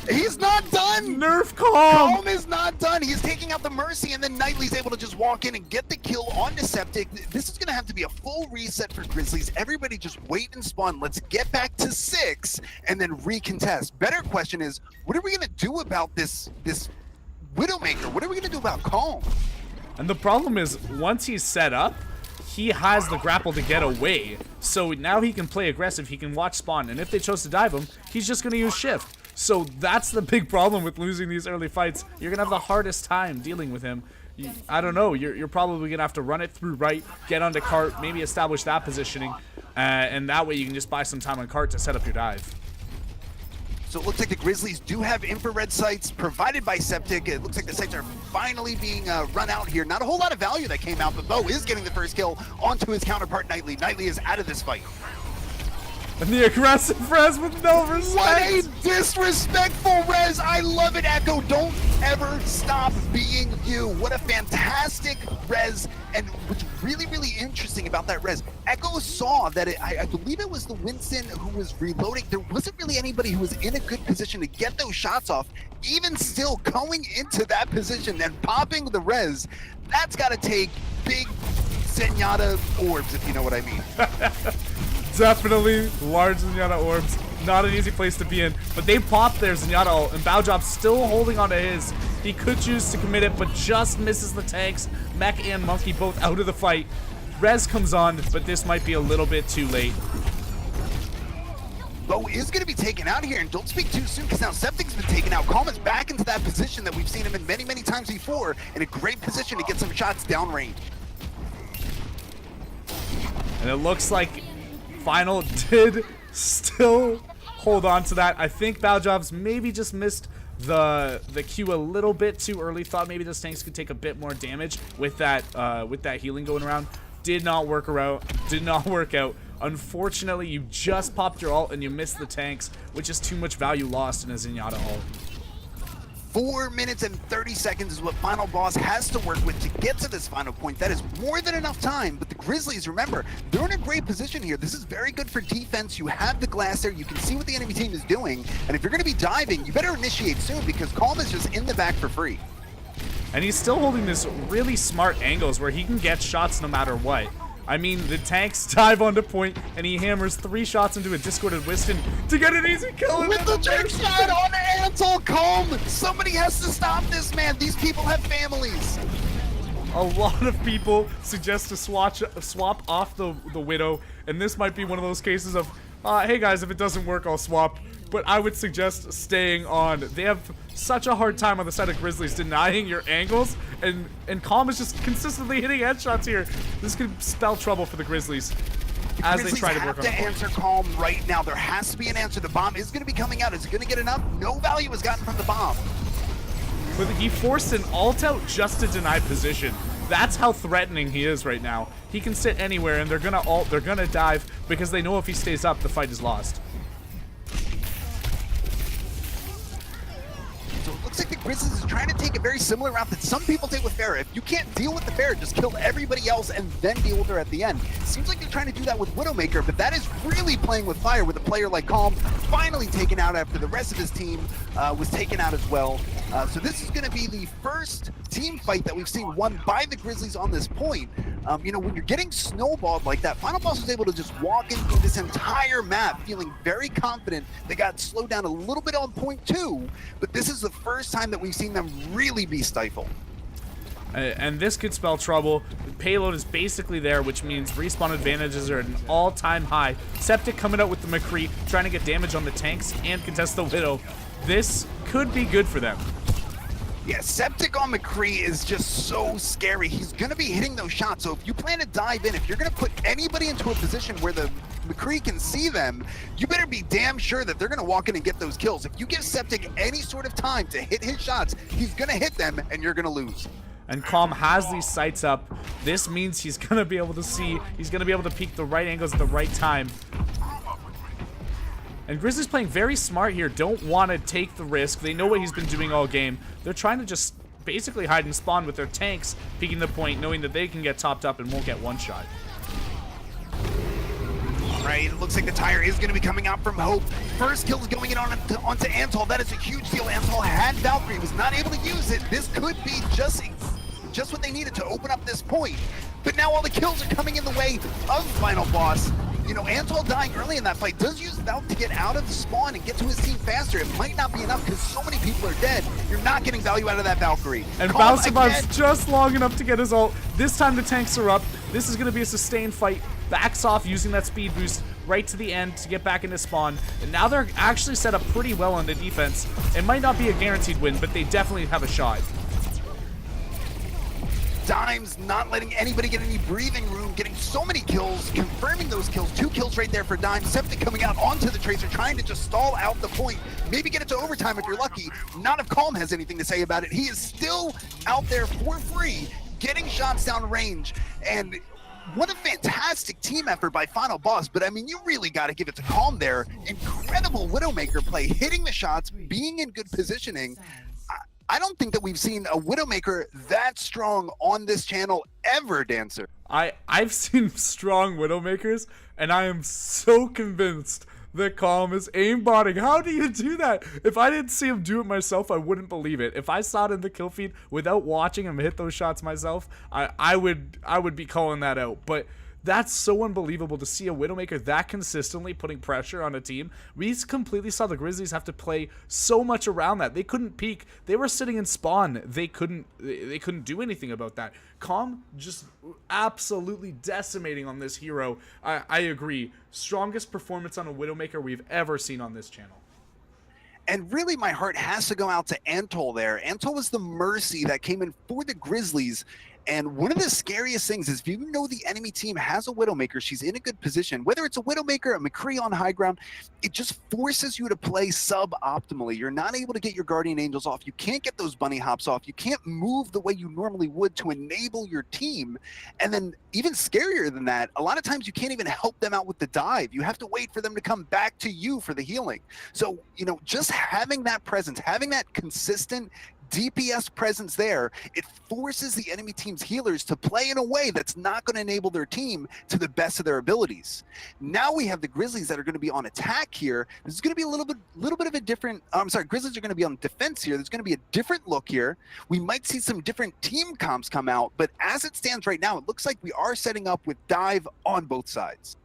S1: He's not done!
S2: Nerf Calm!
S1: Calm is not done. He's taking out the Mercy, and then Nightly's able to just walk in and get the kill on Septic. This is going to have to be a full reset for Grizzlies. Everybody just wait and spawn. Let's get back to 6 and then recontest. Better question is, what are we going to do about this Widowmaker? What are we going to do about Calm?
S2: And the problem is, once he's set up, he has the grapple to get away. So now he can play aggressive, he can watch spawn, and if they chose to dive him, he's just going to use shift. So that's the big problem with losing these early fights. You're going to have the hardest time dealing with him. I don't know, you're probably going to have to run it through right, get onto cart, maybe establish that positioning, and that way you can just buy some time on cart to set up your dive.
S1: So it looks like the Grizzlies do have infrared sights provided by Septic. It looks like the sights are finally being run out here. Not a whole lot of value that came out, but Bo is getting the first kill onto his counterpart, Nightly. Nightly is out of this fight.
S2: And the aggressive res with no respect.
S1: What a disrespectful res. I love it, Echo. Don't ever stop being you. What a fantastic res. And what's really, really interesting about that res, Echo saw that I believe it was the Winston who was reloading. There wasn't really anybody who was in a good position to get those shots off. Even still going into that position and popping the res, that's got to take big Zenyatta orbs, if you know what I mean.
S2: Definitely large Zenyatta orbs. Not an easy place to be in. But they popped their Zenyatta ult, and Baojob's still holding onto his. He could choose to commit it, but just misses the tanks. Mech and Monkey both out of the fight. Rez comes on, but this might be a little bit too late.
S1: Bo is going to be taken out here, and don't speak too soon, because now Septic's been taken out. Calm is back into that position that we've seen him in many, many times before, in a great position to get some shots downrange.
S2: And it looks like Final did still hold on to that. I think Baojobs maybe just missed the Q a little bit too early. Thought maybe those tanks could take a bit more damage with that healing going around. Did not work out. Unfortunately, you just popped your ult and you missed the tanks, which is too much value lost in a Zenyatta ult.
S1: 4 minutes and 30 seconds is what Final Boss has to work with to get to this final point. That is more than enough time, but the Grizzlies, remember, they're in a great position here. This is very good for defense. You have the glass there. You can see what the enemy team is doing, and if you're going to be diving, you better initiate soon, because Calm is just in the back for free.
S2: And he's still holding this really smart angles where he can get shots no matter what. I mean, the tanks dive onto point, and he hammers 3 shots into a discorded Winston to get an easy kill.
S1: With the trick shot on Ansel. Calm. Somebody has to stop this, man. These people have families.
S2: A lot of people suggest to swap off the Widow, and this might be one of those cases of, hey guys, if it doesn't work, I'll swap. But I would suggest staying on. They have such a hard time on the side of Grizzlies denying your angles, and Calm is just consistently hitting headshots here. This could spell trouble for the Grizzlies as they try to work on it.
S1: Have to answer Calm right now. There has to be an answer. The bomb is going to be coming out. Is it going to get enough? No value is gotten from the bomb.
S2: But he forced an ult out just to deny position. That's how threatening he is right now. He can sit anywhere, and they're gonna ult, they're gonna dive, because they know if he stays up, the fight is lost.
S1: So it looks like the Grizzlies is trying to take a very similar route that some people take with Pharah. If you can't deal with the Pharah, just kill everybody else and then deal with her at the end. Seems like they're trying to do that with Widowmaker, but that is really playing with fire with a player like Calm finally taken out after the rest of his team was taken out as well. So this is going to be the first team fight that we've seen won by the Grizzlies on this point. You know, when you're getting snowballed like that, Final Boss was able to just walk in through this entire map feeling very confident. They got slowed down a little bit on point 2, but this is the first time that we've seen them really be stifled.
S2: And this could spell trouble. The payload is basically there, which means respawn advantages are at an all-time high. Septic coming out with the McCree, trying to get damage on the tanks and contest the Widow. This could be good for them.
S1: Yeah, Septic on McCree is just so scary. He's going to be hitting those shots, so if you plan to dive in, if you're going to put anybody into a position where the McCree can see them, you better be damn sure that they're going to walk in and get those kills. If you give Septic any sort of time to hit his shots, he's going to hit them, and you're going to lose.
S2: And Calm has these sights up. This means he's going to be able to see, he's going to be able to peek the right angles at the right time. And Grizzlies playing very smart here, don't want to take the risk. They know what he's been doing all game. They're trying to just basically hide and spawn with their tanks, peeking the point, knowing that they can get topped up and won't get one shot.
S1: Right, it looks like the tire is going to be coming out from Hope. First kill is going in onto Antol. That is a huge deal. Antol had Valkyrie, was not able to use it. This could be just what they needed to open up this point. But now all the kills are coming in the way of Final Boss. You know, Antol dying early in that fight does use Valk to get out of the spawn and get to his team faster. It might not be enough because so many people are dead. You're not getting value out of that Valkyrie.
S2: And Val survives just long enough to get his ult. This time the tanks are up. This is going to be a sustained fight. Backs off using that speed boost right to the end to get back into spawn. And now they're actually set up pretty well on the defense. It might not be a guaranteed win, but they definitely have a shot.
S1: Dimes not letting anybody get any breathing room, getting so many kills, confirming those kills. 2 kills right there for Dimes. Septic coming out onto the Tracer, trying to just stall out the point. Maybe get it to overtime if you're lucky. Not if Calm has anything to say about it. He is still out there for free, getting shots down range. And what a fantastic team effort by Final Boss, but I mean, you really got to give it to Calm there. Incredible Widowmaker play, hitting the shots, being in good positioning. I don't think that we've seen a Widowmaker that strong on this channel ever, Dancer.
S2: I've seen strong Widowmakers, and I am so convinced that Calm is aimbotting. How do you do that? If I didn't see him do it myself, I wouldn't believe it. If I saw it in the kill feed without watching him hit those shots myself, I would be calling that out. But that's so unbelievable to see a Widowmaker that consistently putting pressure on a team. We completely saw the Grizzlies have to play so much around that. They couldn't peek. They were sitting in spawn. They couldn't do anything about that. Calm just absolutely decimating on this hero. I agree. Strongest performance on a Widowmaker we've ever seen on this channel.
S1: And really, my heart has to go out to Antol there. Antol was the mercy that came in for the Grizzlies. And one of the scariest things is if you know the enemy team has a Widowmaker, she's in a good position. Whether it's a Widowmaker, a McCree on high ground, it just forces you to play sub-optimally. You're not able to get your Guardian Angels off. You can't get those bunny hops off. You can't move the way you normally would to enable your team. And then even scarier than that, a lot of times you can't even help them out with the dive. You have to wait for them to come back to you for the healing. So, you know, just having that presence, having that consistent DPS presence there, it forces the enemy team's healers to play in a way that's not going to enable their team to the best of their abilities. Now we have the Grizzlies that are going to be on attack here. This is going to be a little bit of a different, Grizzlies are going to be on defense here. There's going to be a different look here. We might see some different team comps come out, but as it stands right now, it looks like we are setting up with dive on both sides.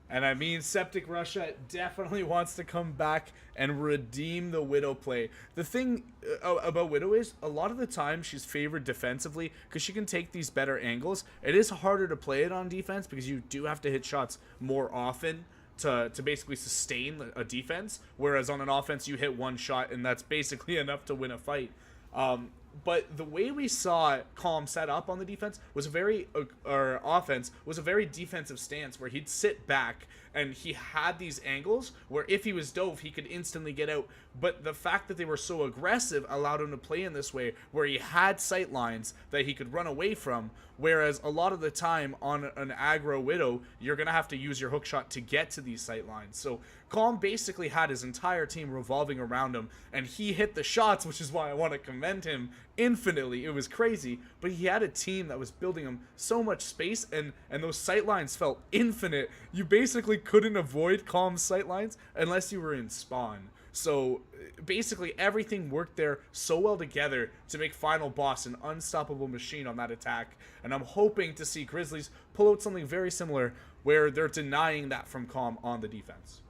S2: And I mean, Septic Russia definitely wants to come back and redeem the Widow play. The thing about Widow is, a lot of the time she's favored defensively because she can take these better angles. It is harder to play it on defense because you do have to hit shots more often to basically sustain a defense. Whereas on an offense, you hit one shot and that's basically enough to win a fight. But the way we saw Calm set up on the defense was a very, or offense was a very defensive stance where he'd sit back and he had these angles where if he was dove, he could instantly get out. But the fact that they were so aggressive allowed him to play in this way where he had sight lines that he could run away from. Whereas a lot of the time on an aggro Widow, you're going to have to use your hook shot to get to these sight lines. So Calm basically had his entire team revolving around him, and he hit the shots, which is why I want to commend him infinitely. It was crazy, but he had a team that was building him so much space, and those sight lines felt infinite. You basically couldn't avoid Calm's sight lines unless you were in spawn. So basically everything worked there so well together to make Final Boss an unstoppable machine on that attack, and I'm hoping to see Grizzlies pull out something very similar where they're denying that from Calm on the defense.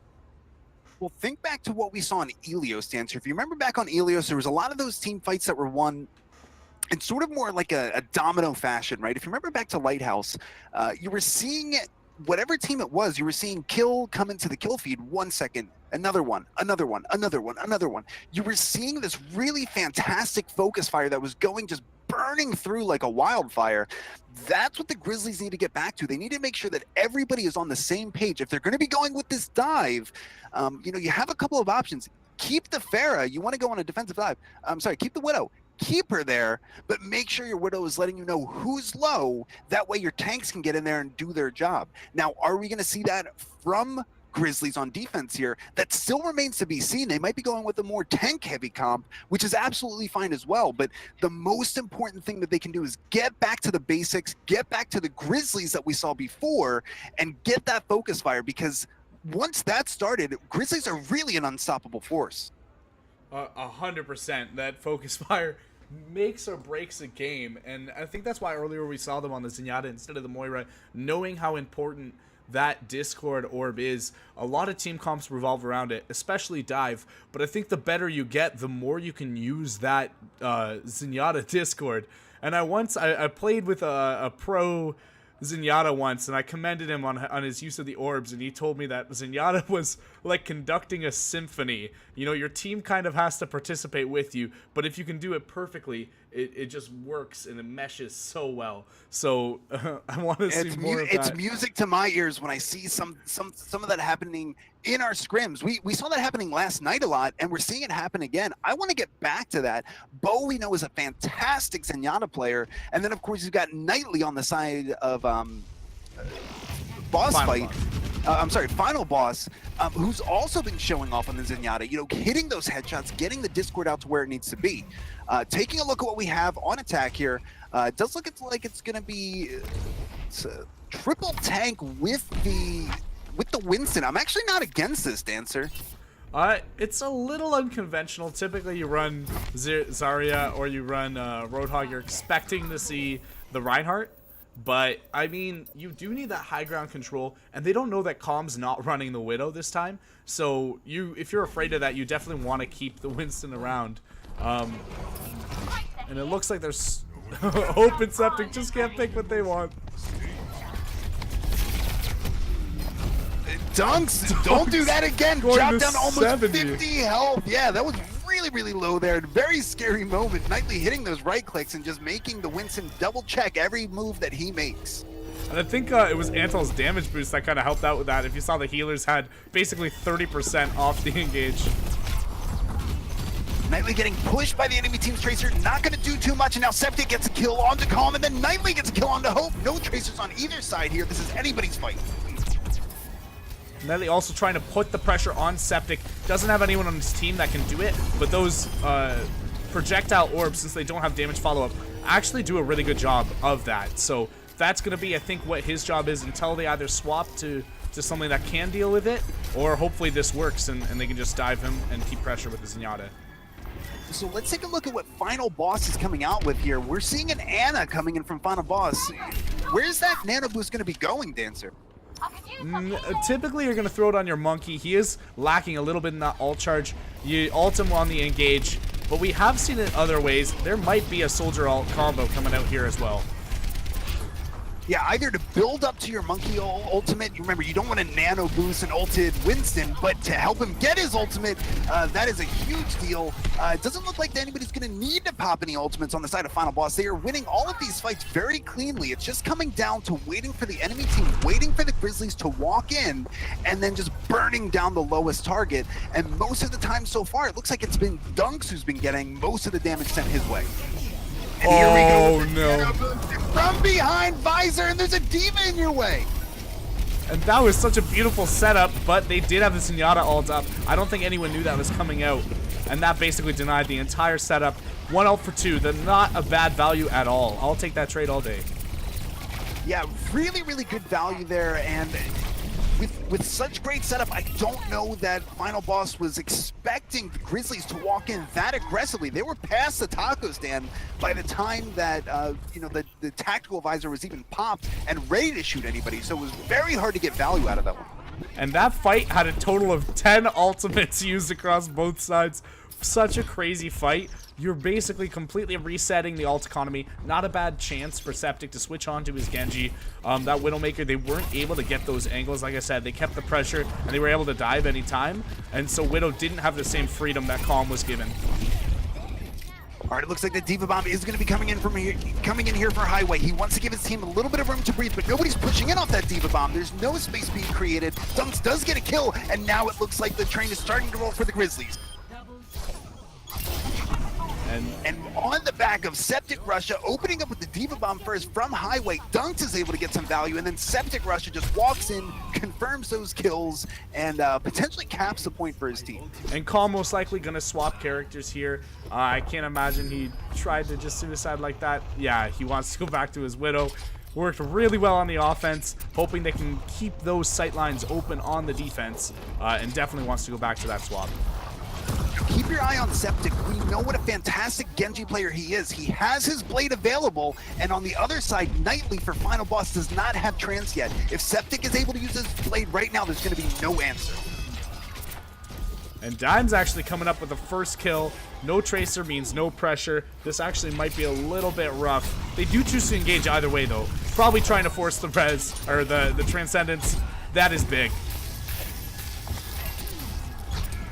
S1: Well, think back to what we saw in Ilios, Dancer. If you remember back on Ilios, there was a lot of those team fights that were won in sort of more like a domino fashion, right? If you remember back to Lighthouse, you were seeing whatever team it was, you were seeing kill come into the kill feed 1 second, another one, another one, another one, another one. You were seeing this really fantastic focus fire that was going just burning through like a wildfire. That's what the Grizzlies need to get back to. They need to make sure that everybody is on the same page. If they're going to be going with this dive, you know, you have a couple of options. Keep the Pharah. You want to go on a defensive dive. I'm sorry, keep the Widow. Keep her there, but make sure your Widow is letting you know who's low. That way your tanks can get in there and do their job. Now, are we going to see that from Grizzlies on defense here? That still remains to be seen. They might be going with a more tank-heavy comp, which is absolutely fine as well. But the most important thing that they can do is get back to the basics, get back to the Grizzlies that we saw before, and get that focus fire, because once that started, Grizzlies are really an unstoppable force.
S2: 100%. That focus fire makes or breaks a game, and I think that's why earlier we saw them on the Zenyatta instead of the Moira, knowing how important that Discord orb is. A lot of team comps revolve around it, especially dive, but I think the better you get, the more you can use that Zenyatta Discord. And I played with a pro Zenyatta once, and I commended him on his use of the orbs, and he told me that Zenyatta was like conducting a symphony. You know, your team kind of has to participate with you, but if you can do it perfectly, it just works and it meshes so well. So I want to see more of that.
S1: It's music to my ears when I see some of that happening in our scrims. We saw that happening last night a lot, and we're seeing it happen again. I want to get back to that. Bo, we know, is a fantastic Zenyatta player, and then of course you've got Nightly on the side of Final Boss, who's also been showing off on the Zenyatta, you know, hitting those headshots, getting the Discord out to where it needs to be. Taking a look at what we have on attack here, it does look like it's going to be a triple tank with the Winston. I'm actually not against this, Dancer.
S2: It's a little unconventional. Typically you run Zarya or you run Roadhog. You're expecting to see the Reinhardt. But, I mean, you do need that high ground control, and they don't know that Calm's not running the Widow this time. So, if you're afraid of that, you definitely want to keep the Winston around. And it looks like there's Open Septic just can't pick what they want.
S1: Dunks, don't do that again. Drop down almost
S2: 70.
S1: 50 health. Yeah, that was really low there. Very scary moment. Nightly hitting those right clicks and just making the Winston double check every move that he makes.
S2: And I think it was Antel's damage boost that kind of helped out with that. If you saw, the healers had basically 30% off the engage.
S1: Nightly getting pushed by the enemy team's Tracer, not going to do too much, and now Septic gets a kill onto Calm, and then Nightly gets a kill onto Hope. No Tracers on either side here. This is anybody's fight.
S2: Nightly also trying to put the pressure on Septic. Doesn't have anyone on his team that can do it, but those projectile orbs, since they don't have damage follow-up, actually do a really good job of that. So that's going to be, I think, what his job is until they either swap to something that can deal with it, or hopefully this works and they can just dive him and keep pressure with the Zenyatta.
S1: So let's take a look at what Final Boss is coming out with here. We're seeing an Ana coming in from Final Boss. Where's that nano boost going to be going, Dancer?
S2: Typically you're going to throw it on your Monkey. He is lacking a little bit in that ult charge. You ult him on the engage, but we have seen it other ways. There might be a soldier ult combo coming out here as well.
S1: Yeah, either to build up to your monkey ultimate. Remember, you don't want to nano boost an ulted Winston, but to help him get his ultimate, that is a huge deal. It doesn't look like anybody's going to need to pop any ultimates on the side of Final Boss. They are winning all of these fights very cleanly. It's just coming down to waiting for the enemy team, waiting for the Grizzlies to walk in, and then just burning down the lowest target. And most of the time so far, it looks like it's been Dunks who's been getting most of the damage sent his way. And here we go. From behind Visor, and there's a D.Va in your way.
S2: And that was such a beautiful setup, but they did have the Zenyatta ult up. I don't think anyone knew that was coming out. And that basically denied the entire setup. 1 ult for 2. They're not a bad value at all. I'll take that trade all day.
S1: Yeah, really, really good value there. And with such great setup, I don't know that Final Boss was expecting the Grizzlies to walk in that aggressively. They were past the taco stand by the time that the tactical visor was even popped and ready to shoot anybody. So it was very hard to get value out of that one.
S2: And that fight had a total of 10 ultimates used across both sides. Such a crazy fight. You're basically completely resetting the ult economy. Not a bad chance for Septic to switch on to his Genji. That Widowmaker, they weren't able to get those angles. Like I said, they kept the pressure and they were able to dive anytime. And so Widow didn't have the same freedom that Calm was given.
S1: All right, it looks like the D.Va Bomb is going to be coming in here for Highway. He wants to give his team a little bit of room to breathe, but nobody's pushing in off that D.Va Bomb. There's no space being created. Dunks does get a kill, and now it looks like the train is starting to roll for the Grizzlies. And on the back of Septic Russia, opening up with the D.Va Bomb first from Highway, Dunks is able to get some value, and then Septic Russia just walks in, confirms those kills, and potentially caps the point for his team.
S2: And Calm most likely going to swap characters here. I can't imagine he tried to just suicide like that. Yeah, he wants to go back to his Widow. Worked really well on the offense, hoping they can keep those sight lines open on the defense, and definitely wants to go back to that swap.
S1: Keep your eye on Septic. We know what a fantastic Genji player he is. He has his blade available, and on the other side, Nightly for Final Boss does not have trance yet. If Septic is able to use his blade right now, there's going to be no answer.
S2: And Dime's actually coming up with the first kill. No Tracer means no pressure. This actually might be a little bit rough. They do choose to engage either way, though. Probably trying to force the res, or the Transcendence. That is big.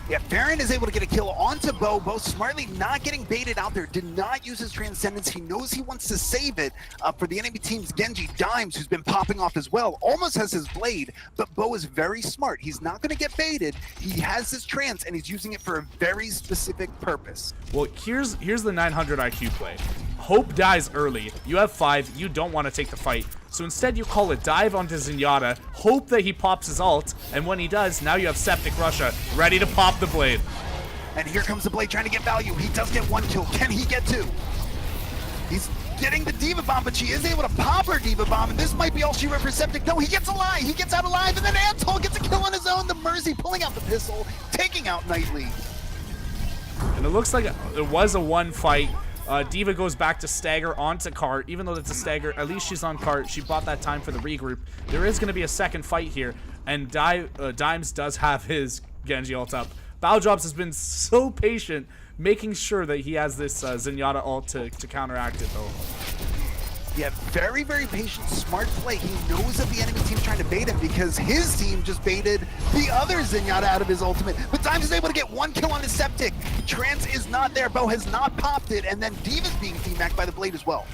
S1: Yeah, Baron is able to get a kill onto Bo. Bo smartly not getting baited out there, did not use his Transcendence. He knows he wants to save it for the enemy team's Genji. Dimes, who's been popping off as well, almost has his blade, but Bo is very smart. He's not going to get baited. He has his Trance, and he's using it for a very specific purpose.
S2: Well, here's the 900 IQ play. Hope dies early. You have 5. You don't want to take the fight. So instead you call a dive onto Zenyatta, hope that he pops his ult, and when he does, now you have Septic Russia ready to pop the blade.
S1: And here comes the blade trying to get value. He does get 1 kill. Can he get 2? He's getting the D.Va Bomb, but she is able to pop her D.Va Bomb, and this might be all she wrote for Septic. No, he gets alive. He gets out alive, and then Antol gets a kill on his own. The Mercy pulling out the pistol, taking out Nightly.
S2: And it looks like it was a 1 fight. D.Va goes back to stagger onto cart. Even though it's a stagger, at least she's on cart. She bought that time for the regroup. There is going to be a second fight here, and Dimes does have his Genji ult up. Baljobs has been so patient, making sure that he has this Zenyatta ult to counteract it, though.
S1: Yeah, very, very patient, smart play. He knows that the enemy team's trying to bait him because his team just baited the other Zenyatta out of his ultimate. But Dimes is able to get 1 kill on his Septic. Trance is not there. Bo has not popped it. And then D.Va's being team-backed by the blade as well.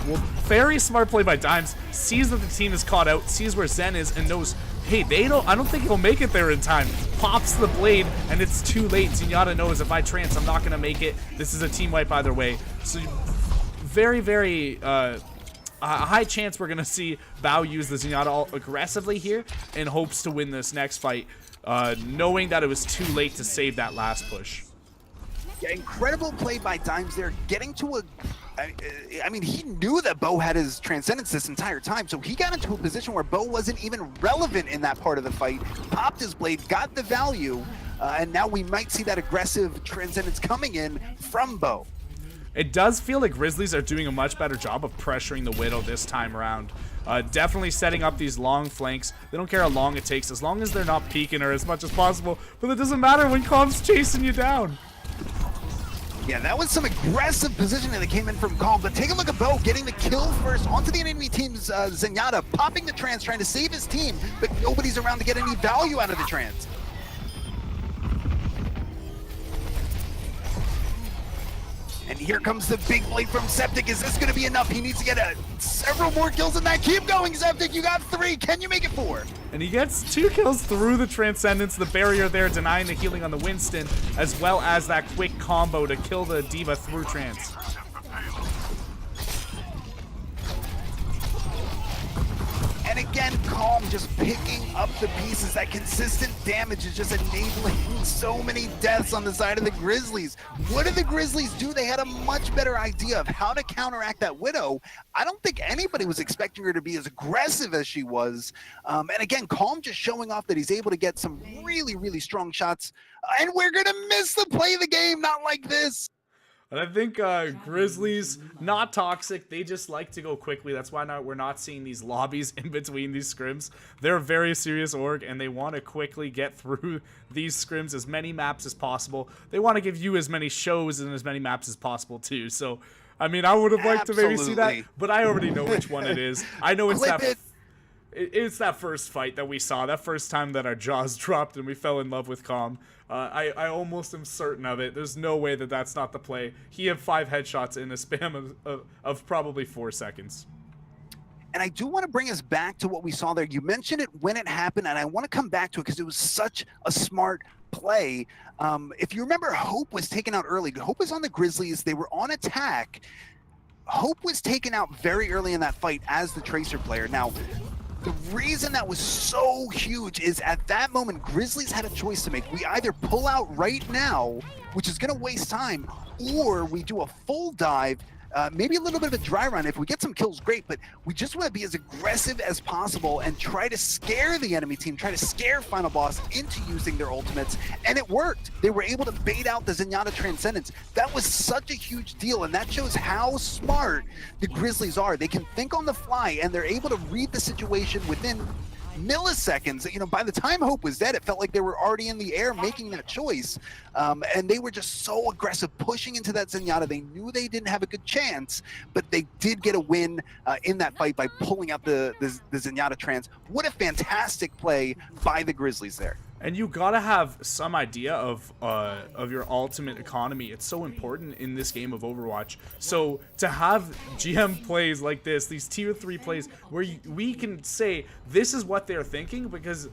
S2: Well, very smart play by Dimes. Sees that the team is caught out, sees where Zen is, and knows, hey, I don't think he'll make it there in time. Pops the blade, and it's too late. Zenyatta knows if I trance, I'm not going to make it. This is a team wipe either way. So very, very a high chance we're going to see Bao use the Zenyatta ult aggressively here in hopes to win this next fight, knowing that it was too late to save that last push.
S1: Yeah, incredible play by Dimes there, getting to a... I mean, he knew that Bo had his Transcendence this entire time, so he got into a position where Bo wasn't even relevant in that part of the fight, popped his blade, got the value, and now we might see that aggressive Transcendence coming in from Bo.
S2: It does feel like Grizzlies are doing a much better job of pressuring the Widow this time around. Definitely setting up these long flanks. They don't care how long it takes, as long as they're not peeking her as much as possible, but it doesn't matter when Calm's chasing you down.
S1: Yeah, that was some aggressive positioning that came in from Calm, but take a look at Bo getting the kill first onto the enemy team's Zenyatta, popping the trans, trying to save his team, but nobody's around to get any value out of the trans. And here comes the big blade from Septic. Is this going to be enough? He needs to get several more kills than that. Keep going, Septic. You got 3. Can you make it 4?
S2: And he gets 2 kills through the Transcendence, the barrier there, denying the healing on the Winston, as well as that quick combo to kill the D.Va through trans.
S1: And again, Calm just picking up the pieces. That consistent damage is just enabling so many deaths on the side of the Grizzlies. What did the Grizzlies do? They had a much better idea of how to counteract that Widow. I don't think anybody was expecting her to be as aggressive as she was. And again, Calm just showing off that he's able to get some really, really strong shots. And we're going to miss the play of the game, not like this.
S2: And I think Grizzlies, not toxic, they just like to go quickly. That's why we're not seeing these lobbies in between these scrims. They're a very serious org, and they want to quickly get through these scrims, as many maps as possible. They want to give you as many shows and as many maps as possible, too. So, I mean, I would have liked to maybe see that, but I already know which one it is. I know it's it's that first fight that we saw, that first time that our jaws dropped and we fell in love with Calm. I almost am certain of it. There's no way that that's not the play. He had 5 headshots in a span of probably 4 seconds.
S1: And I do want to bring us back to what we saw there. You mentioned it when it happened, and I want to come back to it because it was such a smart play. If you remember, Hope was taken out early. Hope was on the Grizzlies. They were on attack. Hope was taken out very early in that fight as the Tracer player. Now, the reason that was so huge is at that moment, Grizzlies had a choice to make. We either pull out right now, which is going to waste time, or we do a full dive, maybe a little bit of a dry run. If we get some kills, great, but we just want to be as aggressive as possible and try to scare the enemy team, try to scare Final Boss into using their ultimates, and it worked. They were able to bait out the Zenyatta Transcendence. That was such a huge deal, and that shows how smart the Grizzlies are. They can think on the fly, and they're able to read the situation within milliseconds. You know, by the time Hope was dead, it felt like they were already in the air making that choice. And they were just so aggressive, pushing into that Zenyatta. They knew they didn't have a good chance, but they did get a win in that fight by pulling out the Zenyatta trans. What a fantastic play by the Grizzlies there.
S2: And you gotta have some idea of your ultimate economy. It's so important in this game of Overwatch. So to have GM plays like this, these tier 3 plays, where we can say this is what they're thinking, because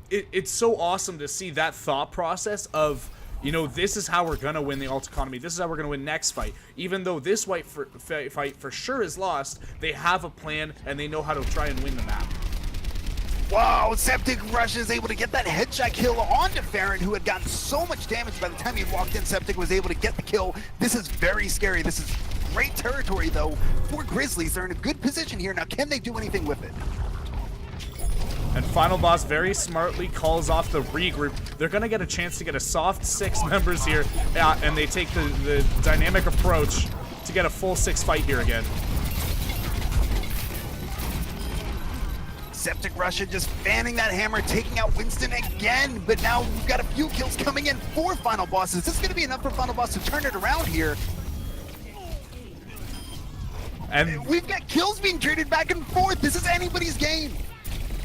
S2: it's so awesome to see that thought process of, you know, this is how we're gonna win the ult economy. This is how we're gonna win next fight. Even though this fight for sure is lost, they have a plan and they know how to try and win the map.
S1: Wow, Septic Rush is able to get that headshot kill onto Farron, who had gotten so much damage by the time he walked in. Septic was able to get the kill. This is very scary. This is great territory, though, for Grizzlies. They're in a good position here. Now, can they do anything with it?
S2: And Final Boss very smartly calls off the regroup. They're going to get a chance to get a soft 6 members here, and they take the dynamic approach to get a full 6 fight here again.
S1: Septic Russia just fanning that hammer, taking out Winston again, but now we've got a few kills coming in for Final Boss. Is this going to be enough for Final Boss to turn it around here? And we've got kills being traded back and forth. This is anybody's game.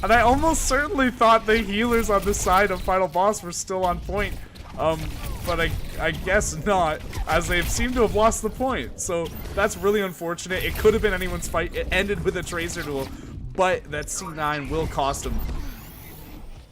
S2: And I almost certainly thought the healers on the side of Final Boss were still on point. But I guess not, as they seem to have lost the point. So that's really unfortunate. It could have been anyone's fight. It ended with a Tracer duel. But that C9 will cost him.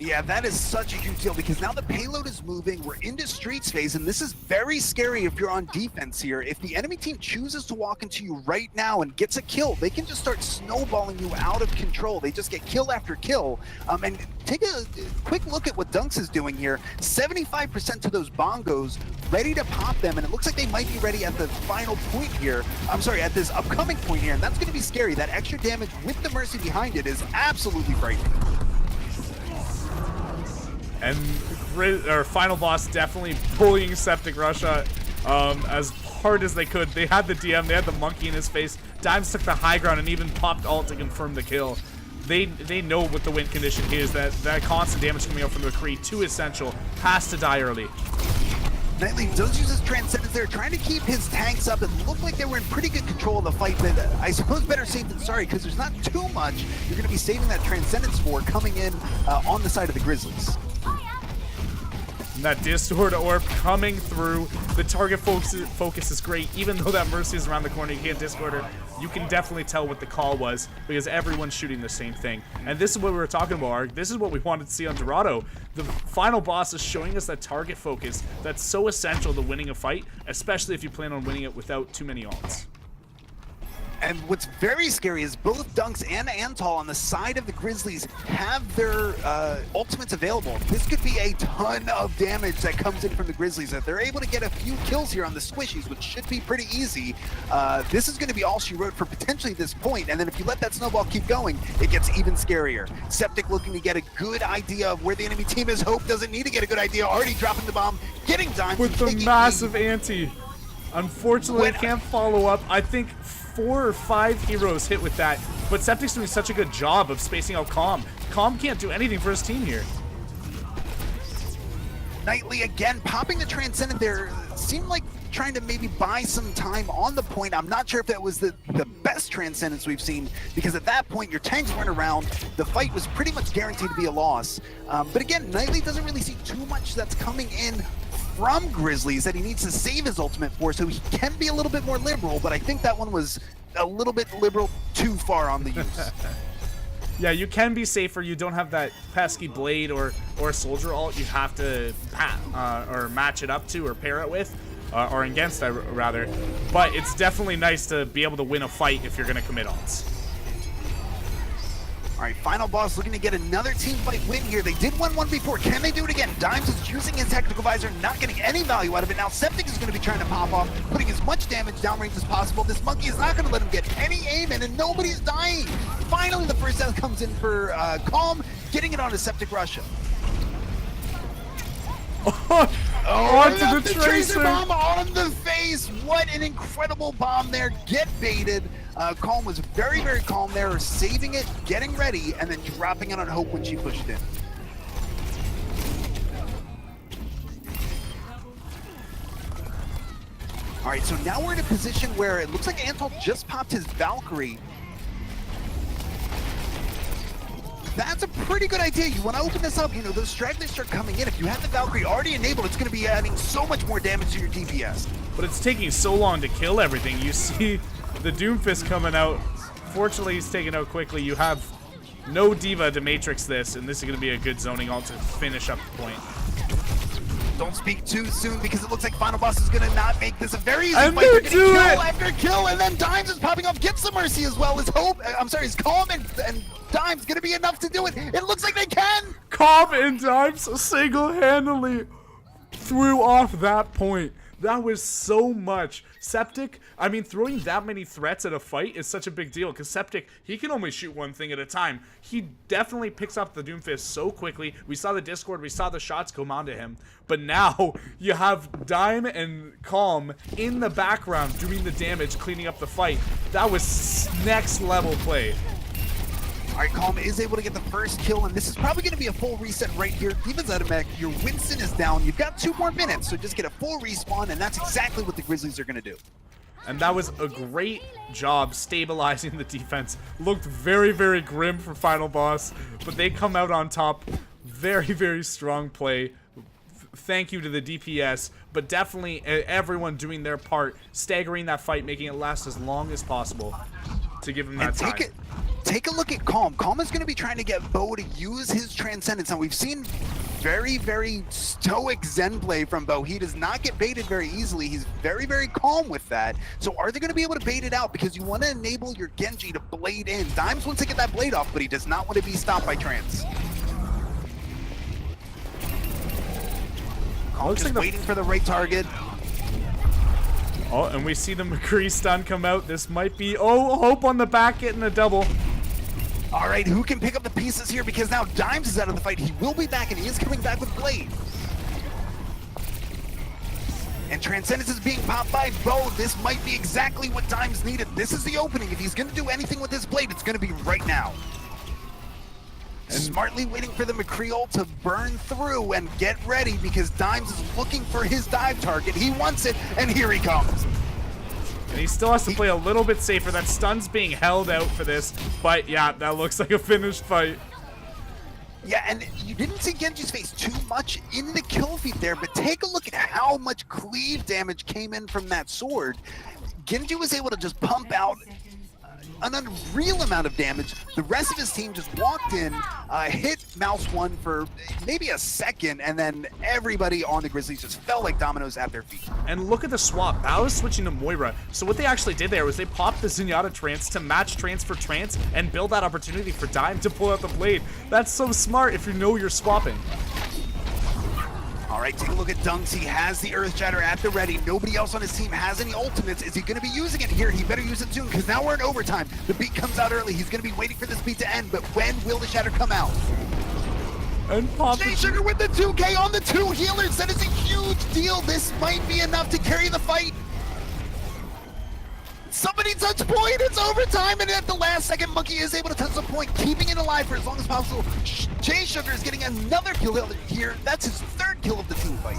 S1: Yeah, that is such a huge deal because now the payload is moving. We're into streets phase, and this is very scary if you're on defense here. If the enemy team chooses to walk into you right now and gets a kill, they can just start snowballing you out of control. They just get kill after kill. And take a quick look at what Dunks is doing here. 75% to those bongos, ready to pop them, and it looks like they might be ready at the final point here. I'm sorry, at this upcoming point here, and that's going to be scary. That extra damage with the Mercy behind it is absolutely frightening.
S2: And Final Boss definitely bullying Septic Russia as hard as they could. They had the DM, they had the monkey in his face. Dimes took the high ground and even popped ult to confirm the kill. They know what the win condition is, that constant damage coming out from the McCree, too essential, has to die early.
S1: Nightly does use his Transcendence there, trying to keep his tanks up. It looked like they were in pretty good control of the fight, but I suppose better safe than sorry, because there's not too much you're going to be saving that Transcendence for coming in on the side of the Grizzlies.
S2: That Discord Orb coming through. The target focus is great. Even though that Mercy is around the corner, you can't Discord her. You can definitely tell what the call was because everyone's shooting the same thing. And this is what we were talking about, Ark. This is what we wanted to see on Dorado. The final boss is showing us that target focus that's so essential to winning a fight, especially if you plan on winning it without too many ults.
S1: And what's very scary is both Dunks and Antal on the side of the Grizzlies have their ultimates available. This could be a ton of damage that comes in from the Grizzlies. If they're able to get a few kills here on the squishies, which should be pretty easy, this is going to be all she wrote for potentially this point. And then if you let that snowball keep going, it gets even scarier. Septic looking to get a good idea of where the enemy team is. Hope doesn't need to get a good idea. Already dropping the bomb, getting Dimes.
S2: With the massive ante. Unfortunately, can't follow up. I think 4 or 5 heroes hit with that, but Septic's doing such a good job of spacing out Calm. Calm can't do anything for his team here.
S1: Nightly again popping the Transcendent there. Seemed like trying to maybe buy some time on the point. I'm not sure if that was the best Transcendence we've seen, because at that point your tanks weren't around. The fight was pretty much guaranteed to be a loss. But again, Nightly doesn't really see too much that's coming in from Grizzlies that he needs to save his ultimate for, so he can be a little bit more liberal, but I think that one was a little bit liberal too far on the use.
S2: Yeah, you can be safer. You don't have that pesky blade or soldier ult you have to or match it up to or pair it with, or against rather. But it's definitely nice to be able to win a fight if you're going to commit ults.
S1: All right, final boss looking to get another team fight win here. They did 1-1 before. Can they do it again? Dimes is using his tactical visor, not getting any value out of it. Now Septic is going to be trying to pop off, putting as much damage downrange as possible. This monkey is not going to let him get any aim in, and nobody's dying. Finally, the first death comes in for Calm, getting it onto Septic Russia.
S2: Onto the tracer
S1: bomb on the face. What an incredible bomb there. Get baited. Calm was very, very calm there, saving it, getting ready, and then dropping it on Hope when she pushed in. All right, so now we're in a position where it looks like Antal just popped his Valkyrie. That's a pretty good idea. You want to open this up, you know, those stragglers start coming in. If you have the Valkyrie already enabled, it's going to be adding so much more damage to your DPS.
S2: But it's taking so long to kill everything. You see the Doomfist coming out. Fortunately, he's taken out quickly. You have no D.Va to Matrix this, and this is going to be a good zoning ult to finish up the point.
S1: Don't speak too soon, because it looks like Final Boss is going to not make this a very easy
S2: And
S1: fight.
S2: they
S1: They're
S2: do
S1: getting
S2: it!
S1: kill after kill, and then Dimes is popping off, gets the Mercy as well as Hope. I'm sorry, is Calm and Dimes going to be enough to do it? It looks like they can!
S2: Calm and Dimes single-handedly threw off that point. That was so much. Septic, I mean, throwing that many threats at a fight is such a big deal, because Septic, he can only shoot one thing at a time. He definitely picks up the Doomfist so quickly. We saw the Discord, we saw the shots come onto him, but now you have Dime and Calm in the background doing the damage, cleaning up the fight. That was next level play.
S1: All right, Calm is able to get the first kill, and this is probably going to be a full reset right here. D.Va's out of mech, your Winston is down. You've got 2 more minutes, so just get a full respawn, and that's exactly what the Grizzlies are going to do.
S2: And that was a great job stabilizing the defense. Looked very, very grim for Final Boss, but they come out on top. Very, very strong play. Thank you to the DPS, but definitely everyone doing their part, staggering that fight, making it last as long as possible to give them that time.
S1: Take a look at Calm. Calm is going to be trying to get Bo to use his Transcendence. Now, we've seen very, very stoic Zen play from Bo. He does not get baited very easily. He's very, very calm with that. So are they going to be able to bait it out? Because you want to enable your Genji to blade in. Dimes wants to get that blade off, but he does not want to be stopped by Trance. Calm just waiting for the right target.
S2: Oh, and we see the McCree stun come out. This might be... Oh, Hope on the back getting a double.
S1: All right, who can pick up the pieces here? Because now Dimes is out of the fight. He will be back, and he is coming back with Blade. And Transcendence is being popped by Bo. This might be exactly what Dimes needed. This is the opening. If he's going to do anything with this Blade, it's going to be right now. Smartly waiting for the McCree ult to burn through and get ready because Dimes is looking for his dive target. He wants it, and here he comes.
S2: And he still has to play a little bit safer. That stun's being held out for this, but yeah, that looks like a finished fight.
S1: Yeah, and you didn't see Genji's face too much in the kill feed there, but take a look at how much cleave damage came in from that sword. Genji was able to just pump out an unreal amount of damage. The rest of his team just walked in, hit Mouse 1 for maybe a second, and then everybody on the Grizzlies just fell like dominoes at their feet.
S2: And look at the swap. Bao is switching to Moira. So what they actually did there was they popped the Zenyatta trance to match trance for trance and build that opportunity for Dime to pull out the blade. That's so smart if you know you're swapping.
S1: All right, take a look at Dunks. He has the Earth Shatter at the ready. Nobody else on his team has any ultimates. Is he going to be using it here? He better use it soon because now we're in overtime. The beat comes out early. He's going to be waiting for this beat to end, but when will the Shatter come out?
S2: And pop
S1: Jay Sugar with the 2K on the 2 healers. That is a huge deal. This might be enough to carry the fight. Somebody touch point, it's overtime, and at the last second, Monkey is able to touch the point, keeping it alive for as long as possible. Jay Sugar is getting another kill here. That's his third kill of the team fight.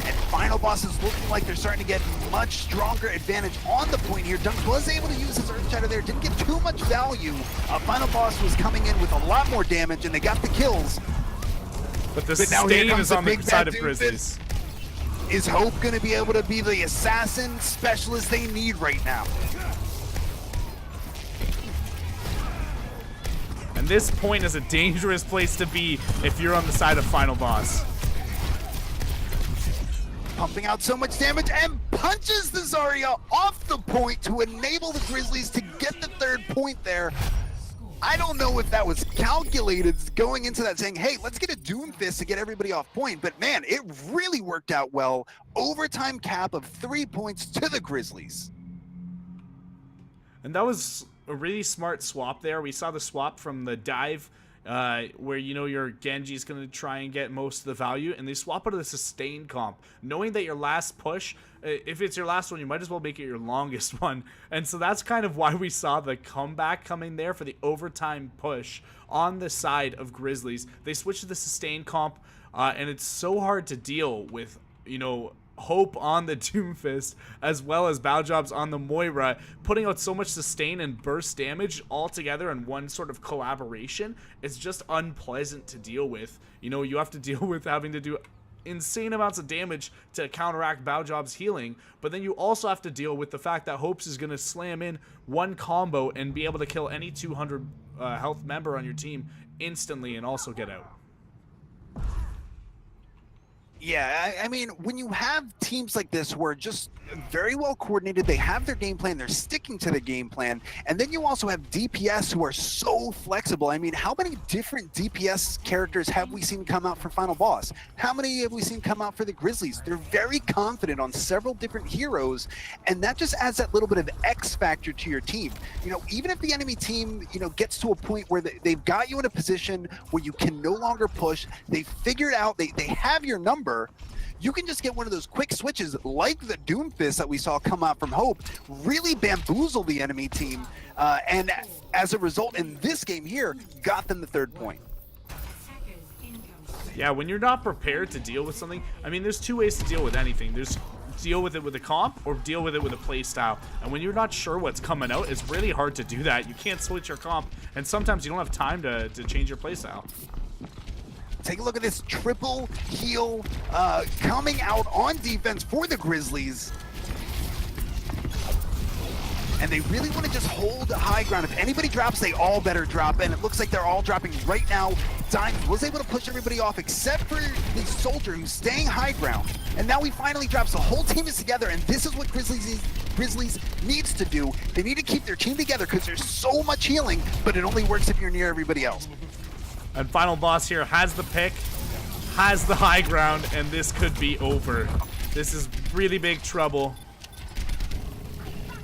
S1: And Final Boss is looking like they're starting to get much stronger advantage on the point here. Dunk was able to use his Earth Shatter there, didn't get too much value. Final Boss was coming in with a lot more damage, and they got the kills.
S2: But the stain is on the side of Grizzlies.
S1: Is Hope going to be able to be the assassin specialist they need right now?
S2: And this point is a dangerous place to be if you're on the side of Final Boss.
S1: Pumping out so much damage and punches the Zarya off the point to enable the Grizzlies to get the third point there. I don't know if that was calculated going into that saying, hey, let's get a Doomfist to get everybody off point. But man, it really worked out well. Overtime cap of 3 points to the Grizzlies.
S2: And that was a really smart swap there. We saw the swap from the dive where, you know, your Genji's going to try and get most of the value. And they swap it to the sustain comp, knowing that your last push, if it's your last one, you might as well make it your longest one. And so that's kind of why we saw the comeback coming there for the overtime push on the side of Grizzlies. They switched to the sustain comp, and it's so hard to deal with, you know, Hope on the Doomfist as well as Baojobs on the Moira, putting out so much sustain and burst damage all together in one sort of collaboration. It's just unpleasant to deal with. You know, you have to deal with having to do insane amounts of damage to counteract Baojob's healing, but then you also have to deal with the fact that Hopes is going to slam in one combo and be able to kill any 200 health member on your team instantly and also get out.
S1: Yeah, I mean, when you have teams like this who are just very well coordinated, they have their game plan, they're sticking to the game plan, and then you also have DPS who are so flexible. I mean, how many different DPS characters have we seen come out for Final Boss? How many have we seen come out for the Grizzlies? They're very confident on several different heroes, and that just adds that little bit of X factor to your team. You know, even if the enemy team, you know, gets to a point where they've got you in a position where you can no longer push, they figured out, they have your number, you can just get one of those quick switches like the Doomfist that we saw come out from Hope, really bamboozle the enemy team, and as a result in this game here, got them the third point.
S2: Yeah, when you're not prepared to deal with something, I mean, there's two ways to deal with anything. There's deal with it with a comp or deal with it with a play style. And when you're not sure what's coming out, it's really hard to do that. You can't switch your comp, and sometimes you don't have time to change your play style.
S1: Take a look at this triple heal coming out on defense for the Grizzlies. And they really want to just hold high ground. If anybody drops, they all better drop. And it looks like they're all dropping right now. Dimes was able to push everybody off except for the Soldier who's staying high ground. And now he finally drops. The whole team is together, and this is what Grizzlies needs to do. They need to keep their team together because there's so much healing, but it only works if you're near everybody else.
S2: And Final Boss here has the pick, has the high ground, and this could be over. This is really big trouble.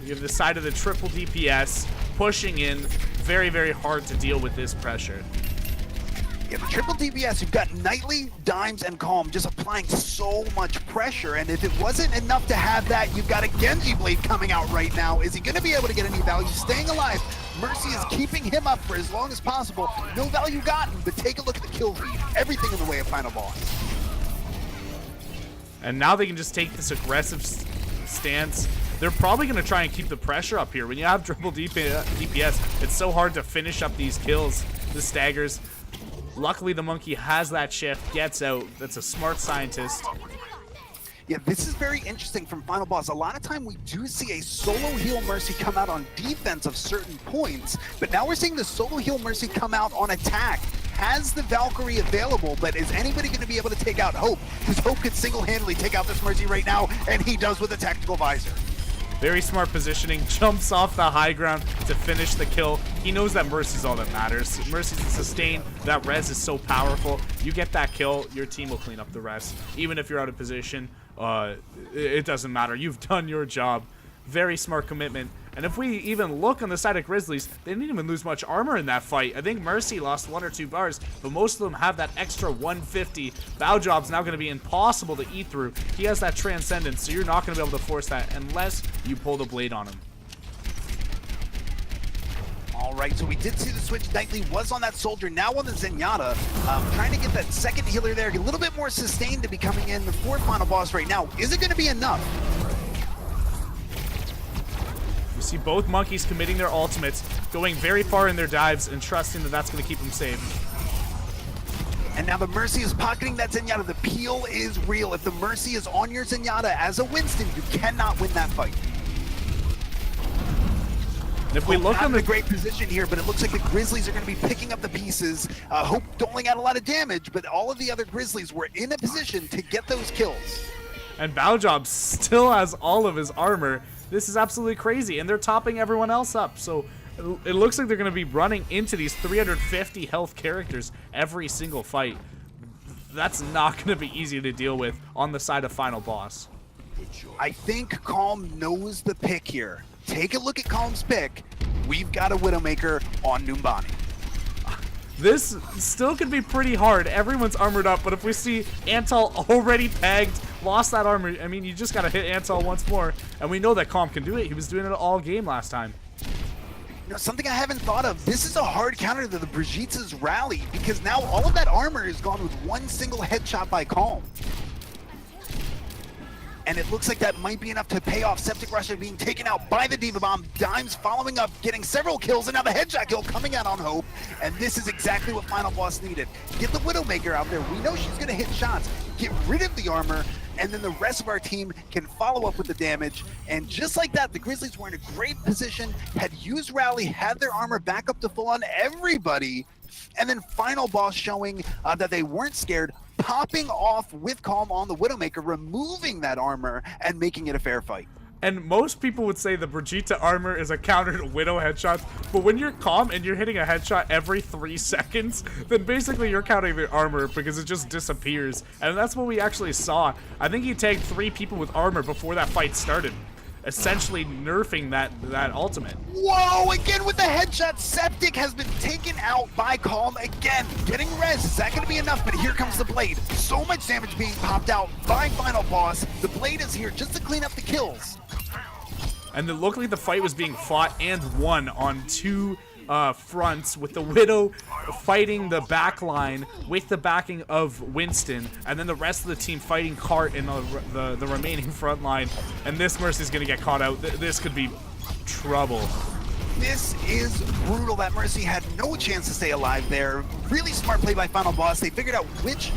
S2: You have the side of the triple DPS pushing in. Very, very hard to deal with this pressure.
S1: Yeah, the triple DPS, you've got Nightly, Dimes, and Calm just applying so much pressure, and if it wasn't enough to have that, you've got a Genji Blade coming out right now. Is he going to be able to get any value? Staying alive, Mercy is keeping him up for as long as possible. No value gotten, but take a look at the kill feed. Everything in the way of final boss.
S2: And now they can just take this aggressive stance. They're probably going to try and keep the pressure up here. When you have triple DPS, it's so hard to finish up these kills, the staggers. Luckily, the monkey has that shift, gets out. That's a smart scientist.
S1: Yeah, this is very interesting from Final Boss. A lot of time we do see a solo heal Mercy come out on defense of certain points, but now we're seeing the solo heal Mercy come out on attack. Has the Valkyrie available, but is anybody going to be able to take out Hope? Because Hope could single-handedly take out this Mercy right now, and he does with a tactical visor.
S2: Very smart positioning, jumps off the high ground to finish the kill. He knows that Mercy's all that matters. Mercy's a sustain, that res is so powerful. You get that kill, your team will clean up the rest. Even if you're out of position, it doesn't matter. You've done your job. Very smart commitment. And if we even look on the side of Grizzlies, they didn't even lose much armor in that fight. I think Mercy lost 1 or 2 bars, but most of them have that extra 150. Bow Job's now going to be impossible to eat through. He has that Transcendence, so you're not going to be able to force that unless you pull the blade on him.
S1: All right, so we did see the switch. Knightley was on that soldier, now on the Zenyatta. Trying to get that second healer there, a little bit more sustained to be coming in for final boss right now. Is it going to be enough?
S2: You see both monkeys committing their ultimates, going very far in their dives and trusting that that's going to keep them safe.
S1: And now the Mercy is pocketing that Zenyatta. The peel is real. If the Mercy is on your Zenyatta as a Winston, you cannot win that fight.
S2: And if we look on
S1: the great position here, but it looks like the Grizzlies are going to be picking up the pieces. Hope doling out a lot of damage, but all of the other Grizzlies were in a position to get those kills.
S2: And Bowjob still has all of his armor. This is absolutely crazy, and they're topping everyone else up. So it looks like they're going to be running into these 350 health characters every single fight. That's not going to be easy to deal with on the side of final boss.
S1: I think Calm knows the pick here. Take a look at Calm's pick. We've got a Widowmaker on Numbani.
S2: This still could be pretty hard. Everyone's armored up, but if we see Antal already pegged, lost that armor, I mean, you just gotta hit Antal once more. And we know that Calm can do it. He was doing it all game last time.
S1: You know, something I haven't thought of. This is a hard counter to the Brigitte's rally, because now all of that armor is gone with one single headshot by Calm. And it looks like that might be enough to pay off. Septic Rusher being taken out by the Diva Bomb. Dimes following up, getting several kills, and now the headshot kill coming out on Hope. And this is exactly what Final Boss needed. Get the Widowmaker out there. We know she's going to hit shots. Get rid of the armor, and then the rest of our team can follow up with the damage. And just like that, the Grizzlies were in a great position, had used Rally, had their armor back up to full on everybody. And then Final Boss showing that they weren't scared, popping off with Calm on the Widowmaker, removing that armor and making it a fair fight.
S2: And most people would say the Brigitte armor is a counter to Widow headshots, but when you're Calm and you're hitting a headshot every 3 seconds, then basically you're countering the armor because it just disappears. And that's what we actually saw. I think he tagged 3 people with armor before that fight started, essentially nerfing that ultimate.
S1: Whoa, again with the headshot. Septic has been taken out by Calm again. Getting res, is that going to be enough? But here comes the blade. So much damage being popped out by Final Boss. The blade is here just to clean up the kills.
S2: And it looked like the fight was being fought and won on 2 fronts, with the Widow fighting the back line with the backing of Winston, and then the rest of the team fighting Cart in the remaining front line. And this Mercy's going to get caught out. This could be trouble.
S1: This is brutal. That Mercy had no chance to stay alive there. Really smart play by Final Boss. They figured out which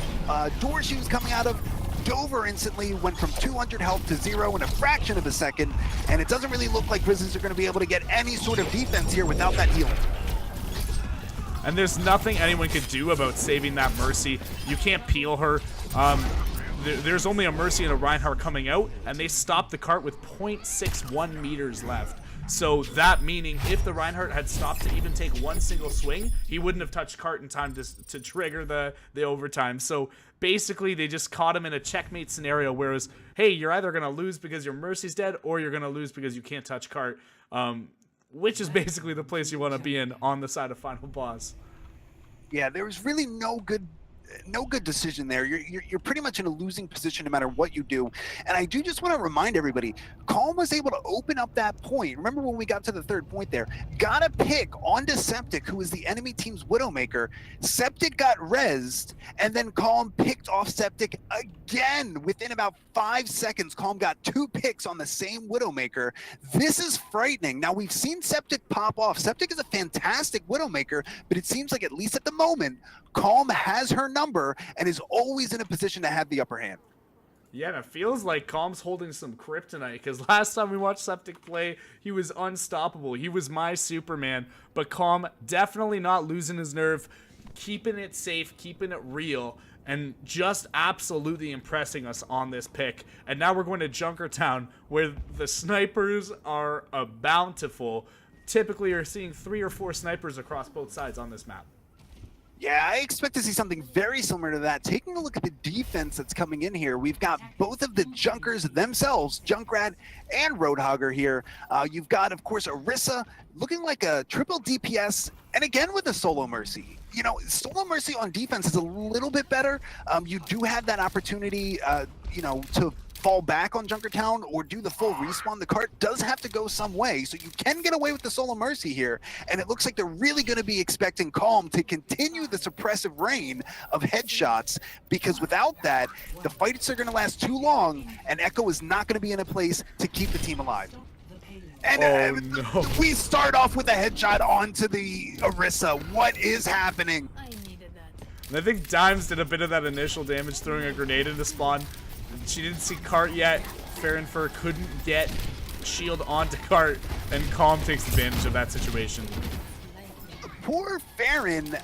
S1: door she was coming out of. Dove her instantly, went from 200 health to 0 in a fraction of a second, and it doesn't really look like Grizzlies are going to be able to get any sort of defense here without that healing.
S2: And there's nothing anyone could do about saving that Mercy. You can't peel her. There's only a Mercy and a Reinhardt coming out, and they stopped the cart with 0.61 meters left. So that meaning if the Reinhardt had stopped to even take one single swing, he wouldn't have touched cart in time to trigger the overtime. So basically they just caught him in a checkmate scenario, whereas, hey, you're either going to lose because your Mercy's dead, or you're going to lose because you can't touch cart, which is basically the place you want to be in on the side of Final Boss.
S1: Yeah, there was really no good no good decision there. You're pretty much in a losing position no matter what you do. And I do just want to remind everybody, Calm was able to open up that point. Remember when we got to the third point there, got a pick onto Septic, who was the enemy team's Widowmaker. Septic got rezzed, and then Calm picked off Septic again. Within about 5 seconds, Calm got 2 picks on the same Widowmaker. This is frightening. Now, we've seen Septic pop off. Septic is a fantastic Widowmaker, but it seems like, at least at the moment, Calm has her number and is always in a position to have the upper hand.
S2: Yeah, and it feels like Calm's holding some kryptonite, because last time we watched Septic play, he was unstoppable. He was my Superman, but Calm definitely not losing his nerve, keeping it safe, keeping it real, and just absolutely impressing us on this pick. And now we're going to Junkertown, where the snipers are bountiful. Typically, you're seeing 3 or 4 snipers across both sides on this map.
S1: Yeah, I expect to see something very similar to that. Taking a look at the defense that's coming in here, we've got both of the Junkers themselves, Junkrat and Roadhogger here. You've got, of course, Orisa looking like a triple DPS, and again with a Solo Mercy. You know, Solo Mercy on defense is a little bit better. You do have that opportunity, you know, to fall back on Junkertown or do the full respawn. The cart does have to go some way, so you can get away with the Solo Mercy here, and it looks like they're really going to be expecting Calm to continue the suppressive rain of headshots, because without that, the fights are going to last too long, and Echo is not going to be in a place to keep the team alive. And
S2: no.
S1: We start off with a headshot onto the Orisa. What is happening?
S3: I needed that.
S2: And I think Dimes did a bit of that initial damage throwing a grenade into spawn. She didn't see Cart yet. Farronfur couldn't get shield onto Cart, and Calm takes advantage of that situation.
S1: Poor Farron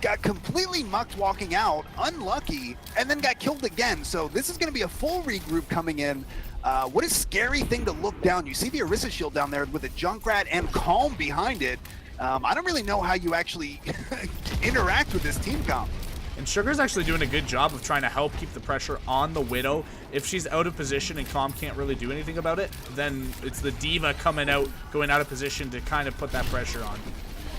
S1: got completely mucked walking out, unlucky, and then got killed again. So this is going to be a full regroup coming in. What a scary thing to look down. You see the Orisa shield down there with a Junkrat and Calm behind it. I don't really know how you actually interact with this team comp.
S2: And Sugar's actually doing a good job of trying to help keep the pressure on the Widow. If she's out of position and Calm can't really do anything about it, then it's the Diva coming out, going out of position to kind of put that pressure on.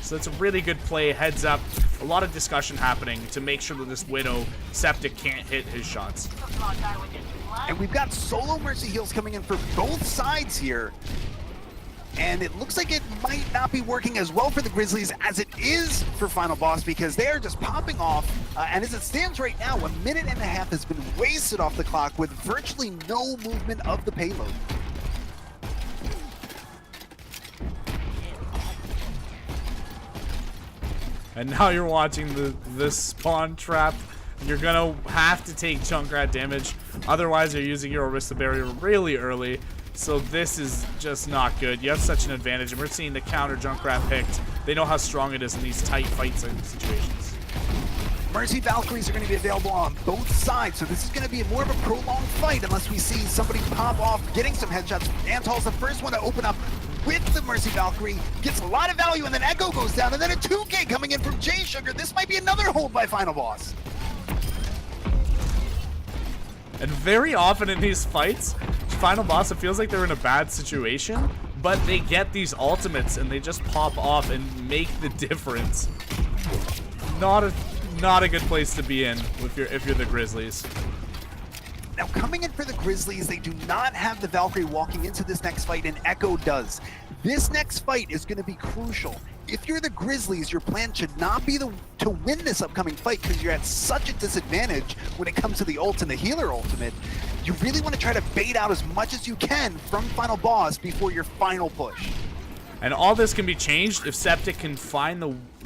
S2: So that's a really good play, heads up. A lot of discussion happening to make sure that this Widow Septic can't hit his shots.
S1: And we've got Solo Mercy heals coming in for both sides here. And it looks like it might not be working as well for the Grizzlies as it is for Final Boss, because they are just popping off. And as it stands right now, 1.5 minutes has been wasted off the clock with virtually no movement of the payload.
S2: And now you're watching the spawn trap. You're gonna have to take Junkrat damage, otherwise you're using your Orisa barrier really early. So this is just not good. You have such an advantage, and we're seeing the counter Junkrat picked. They know how strong it is in these tight fight situations.
S1: Mercy Valkyries are going to be available on both sides, so this is going to be more of a prolonged fight unless we see somebody pop off, getting some headshots. Antal's the first one to open up with the Mercy Valkyrie, gets a lot of value, and then Echo goes down, and then a 2K coming in from J Sugar. This might be another hold by Final Boss.
S2: And very often in these fights, Final Boss, it feels like they're in a bad situation, but they get these ultimates and they just pop off and make the difference. Not a good place to be in if you're the Grizzlies.
S1: Now, coming in for the Grizzlies, they do not have the Valkyrie walking into this next fight, and Echo does. This next fight is going to be crucial. If you're the Grizzlies, your plan should not be to win this upcoming fight, because you're at such a disadvantage when it comes to the ult and the healer ultimate. You really want to try to bait out as much as you can from Final Boss before your final push.
S2: And all this can be changed if Septic can find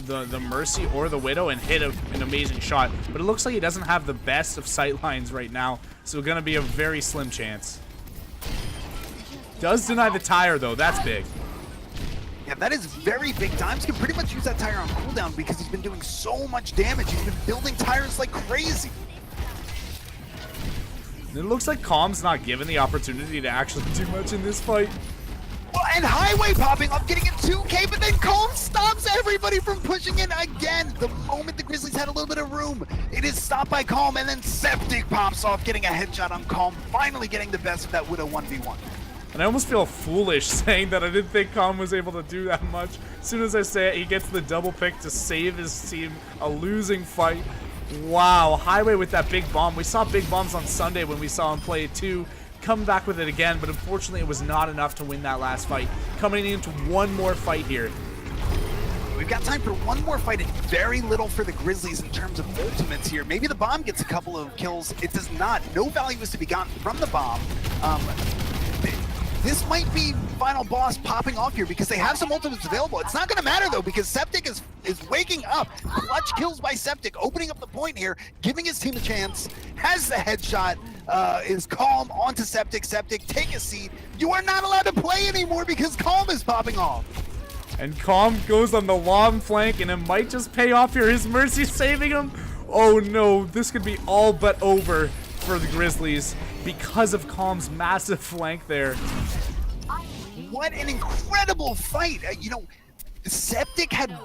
S2: the Mercy or the Widow and hit an amazing shot. But it looks like he doesn't have the best of sight lines right now, so it's going to be a very slim chance. Does deny the tire, though. That's big.
S1: Yeah, that is very big. Dimes can pretty much use that tire on cooldown because he's been doing so much damage. He's been building tires like crazy.
S2: It looks like Calm's not given the opportunity to actually do much in this fight.
S1: Well, and Highway popping up, getting it 2K, but then Calm stops everybody from pushing in again. The moment the Grizzlies had a little bit of room, it is stopped by Calm, and then Septic pops off, getting a headshot on Calm, finally getting the best of that Widow 1v1.
S2: And I almost feel foolish saying that I didn't think Calm was able to do that much. As soon as I say it, he gets the double pick to save his team a losing fight. Wow, Highway with that big bomb. We saw big bombs on Sunday when we saw him play it too. Come back with it again, but unfortunately it was not enough to win that last fight. Coming into one more fight here.
S1: We've got time for one more fight and very little for the Grizzlies in terms of ultimates here. Maybe the bomb gets a couple of kills. It does not. No value is to be gotten from the bomb. This might be final boss popping off here because they have some ultimates available. It's not going to matter though because Septic is waking up. Clutch kills by Septic, opening up the point here, giving his team a chance. Has the headshot, is Calm onto Septic. Septic, take a seat. You are not allowed to play anymore because Calm is popping off.
S2: And Calm goes on the long flank and it might just pay off here. His Mercy saving him. Oh no, this could be all but over for the Grizzlies because of Calm's massive flank there.
S1: What an incredible fight. You know, Septic had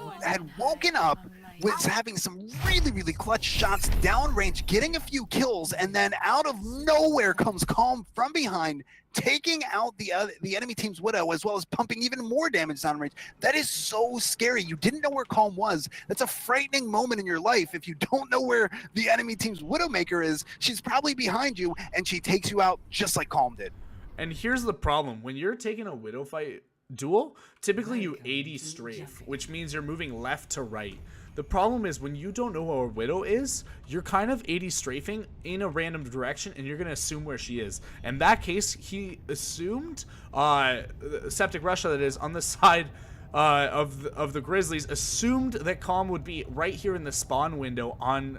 S1: woken up, was having some really clutch shots downrange, getting a few kills, and then out of nowhere comes Calm from behind, taking out the enemy team's Widow, as well as pumping even more damage downrange. That is so scary. You didn't know where Calm was. That's a frightening moment in your life. If you don't know where the enemy team's Widowmaker is, she's probably behind you, and she takes you out just like Calm did.
S2: And here's the problem. When you're taking a Widow fight duel, typically you 80 strafe, which means you're moving left to right. The problem is when you don't know where a Widow is, you're kind of 80 strafing in a random direction and you're going to assume where she is. In that case, he assumed, Septic Russia that is, on the side of the Grizzlies, assumed that Calm would be right here in the spawn window on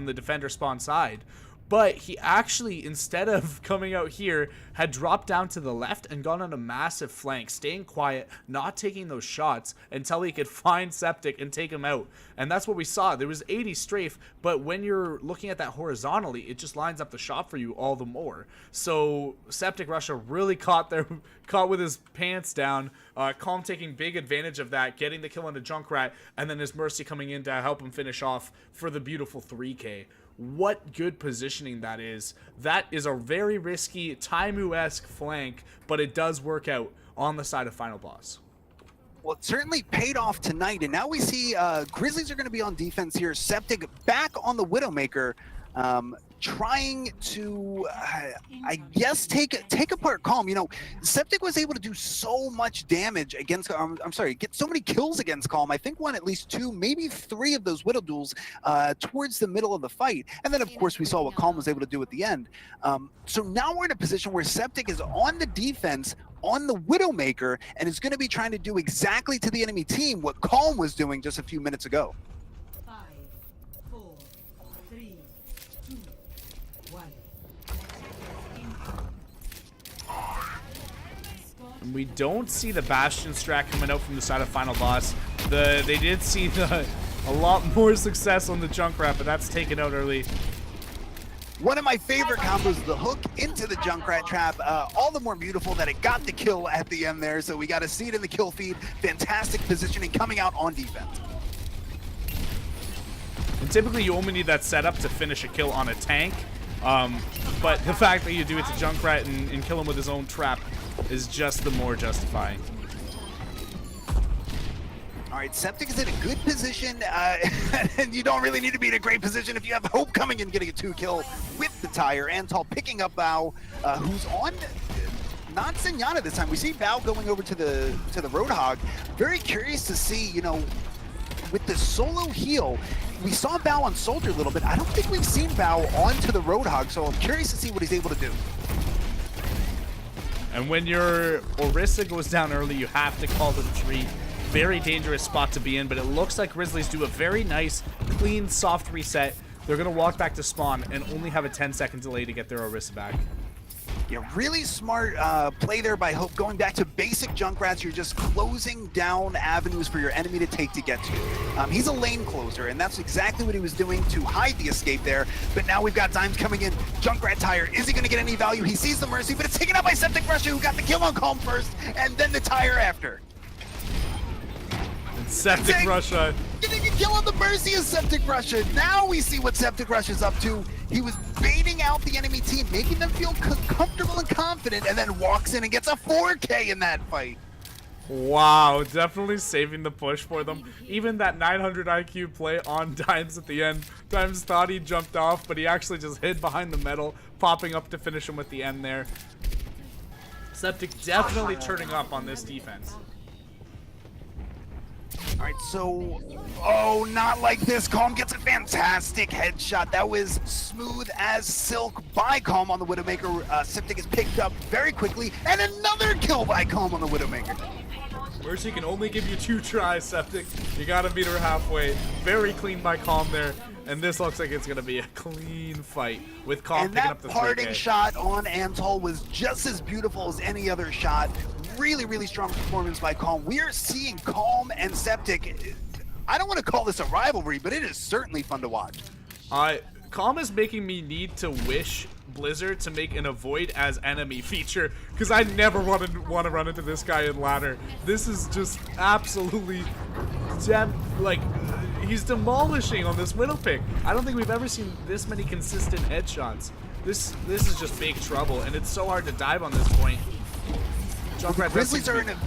S2: the defender spawn side. But he actually, instead of coming out here, had dropped down to the left and gone on a massive flank, staying quiet, not taking those shots until he could find Septic and take him out. And that's what we saw. There was 80 strafe, but when you're looking at that horizontally, it just lines up the shot for you all the more. So Septic Russia really caught with his pants down. Calm taking big advantage of that, getting the kill on the Junkrat, and then his Mercy coming in to help him finish off for the beautiful 3K. What good positioning that is. That is a very risky Taimu-esque flank, but it does work out on the side of Final Boss.
S1: Well, it certainly paid off tonight, and now we see Grizzlies are going to be on defense here. Septic back on the Widowmaker, trying to, I guess, take apart Calm. You know, Septic was able to do so much damage against, get so many kills against Calm. I think won at least 2, maybe 3 of those Widow duels towards the middle of the fight. And then, of course, we saw what Calm was able to do at the end. So now we're in a position where Septic is on the defense on the Widowmaker and is going to be trying to do exactly to the enemy team what Calm was doing just a few minutes ago.
S3: 5, 4, 3, 2, 1.
S2: And we don't see the Bastion strat coming out from the side of Final Boss. They did see a lot more success on the Junkrat, but that's taken out early.
S1: One of my favorite combos, the hook into the Junkrat trap, all the more beautiful that it got the kill at the end there. So we got to see it in the kill feed. Fantastic positioning coming out on defense.
S2: And typically you only need that setup to finish a kill on a tank. But the fact that you do it to Junkrat and kill him with his own trap is just the more justifying.
S1: All right, Septic is in a good position, and you don't really need to be in a great position if you have Hope coming in, getting a 2-kill with the tire. Antal picking up Bao, who's on not Zenyatta this time. We see Bao going over to the Roadhog. Very curious to see, you know, with the solo heal, we saw Bao on Soldier a little bit. I don't think we've seen Bao onto the Roadhog, so I'm curious to see what he's able to do.
S2: And when your Orisa goes down early, you have to call the retreat. Very dangerous spot to be in, but it looks like Grizzlies do a very nice, clean, soft reset. They're going to walk back to spawn and only have a 10-second delay to get their Orisa back.
S1: Yeah, really smart play there by Hope. Going back to basic Junkrats, you're just closing down avenues for your enemy to take to get to. He's a lane closer, and that's exactly what he was doing to hide the escape there. But now we've got Dimes coming in. Junkrat Tire, is he going to get any value? He sees the Mercy, but it's taken out by Septic Russia, who got the kill on Calm first, and then the Tire after.
S2: Septic Russia
S1: getting a kill on the Mercy of Septic Russia. Now we see what Septic Russia's up to. He was baiting out the enemy team, making them feel comfortable and confident, and then walks in and gets a 4K in that fight.
S2: Wow, definitely saving the push for them. Even that 900 IQ play on Dimes at the end. Dimes thought he jumped off, but he actually just hid behind the metal, popping up to finish him with the end there. Septic definitely turning up on this defense.
S1: All right, so, oh, not like this. Calm gets a fantastic headshot. That was smooth as silk by Calm on the Widowmaker. Septic is picked up very quickly, and another kill by Calm on the Widowmaker.
S2: Mercy can only give you 2 tries, Septic. You gotta meet her halfway. Very clean by Calm there. And this looks like it's gonna be a clean fight with Calm
S1: And
S2: picking
S1: that
S2: up the
S1: parting
S2: 3K.
S1: shot on Antol was just as beautiful as any other shot. Really, really strong performance by Calm. We are seeing Calm and Septic. I don't want to call this a rivalry, but it is certainly fun to watch.
S2: Calm is making me need to wish Blizzard to make an avoid as enemy feature, because I never want to run into this guy in ladder. This is just absolutely he's demolishing on this Widow pick. I don't think we've ever seen this many consistent headshots. This is just big trouble, and it's so hard to dive on this point. Junkrat
S1: Grizzlies are in a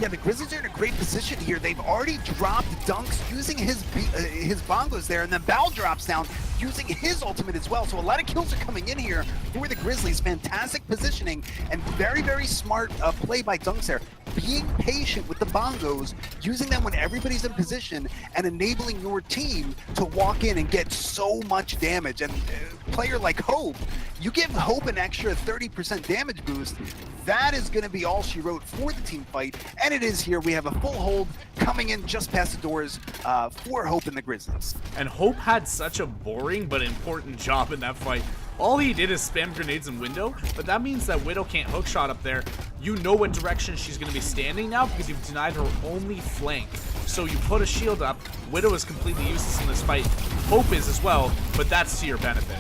S1: the Grizzlies are in a great position here. They've already dropped dunks using his bongos there, and then Bal drops down using his ultimate as well. So a lot of kills are coming in here for the Grizzlies. Fantastic positioning and very, very smart play by Dunks there. Being patient with the bongos, using them when everybody's in position, and enabling your team to walk in and get so much damage. And a player like Hope, you give Hope an extra 30% damage boost, that is going to be all she wrote for the team fight. And it is here. We have a full hold coming in just past the doors for Hope and the Grizzlies.
S2: And Hope had such a boring but important job in that fight. All he did is spam grenades in window, but that means that Widow can't hookshot up there. You know what direction she's going to be standing now because you've denied her only flank. So you put a shield up. Widow is completely useless in this fight. Hope is as well, but that's to your benefit.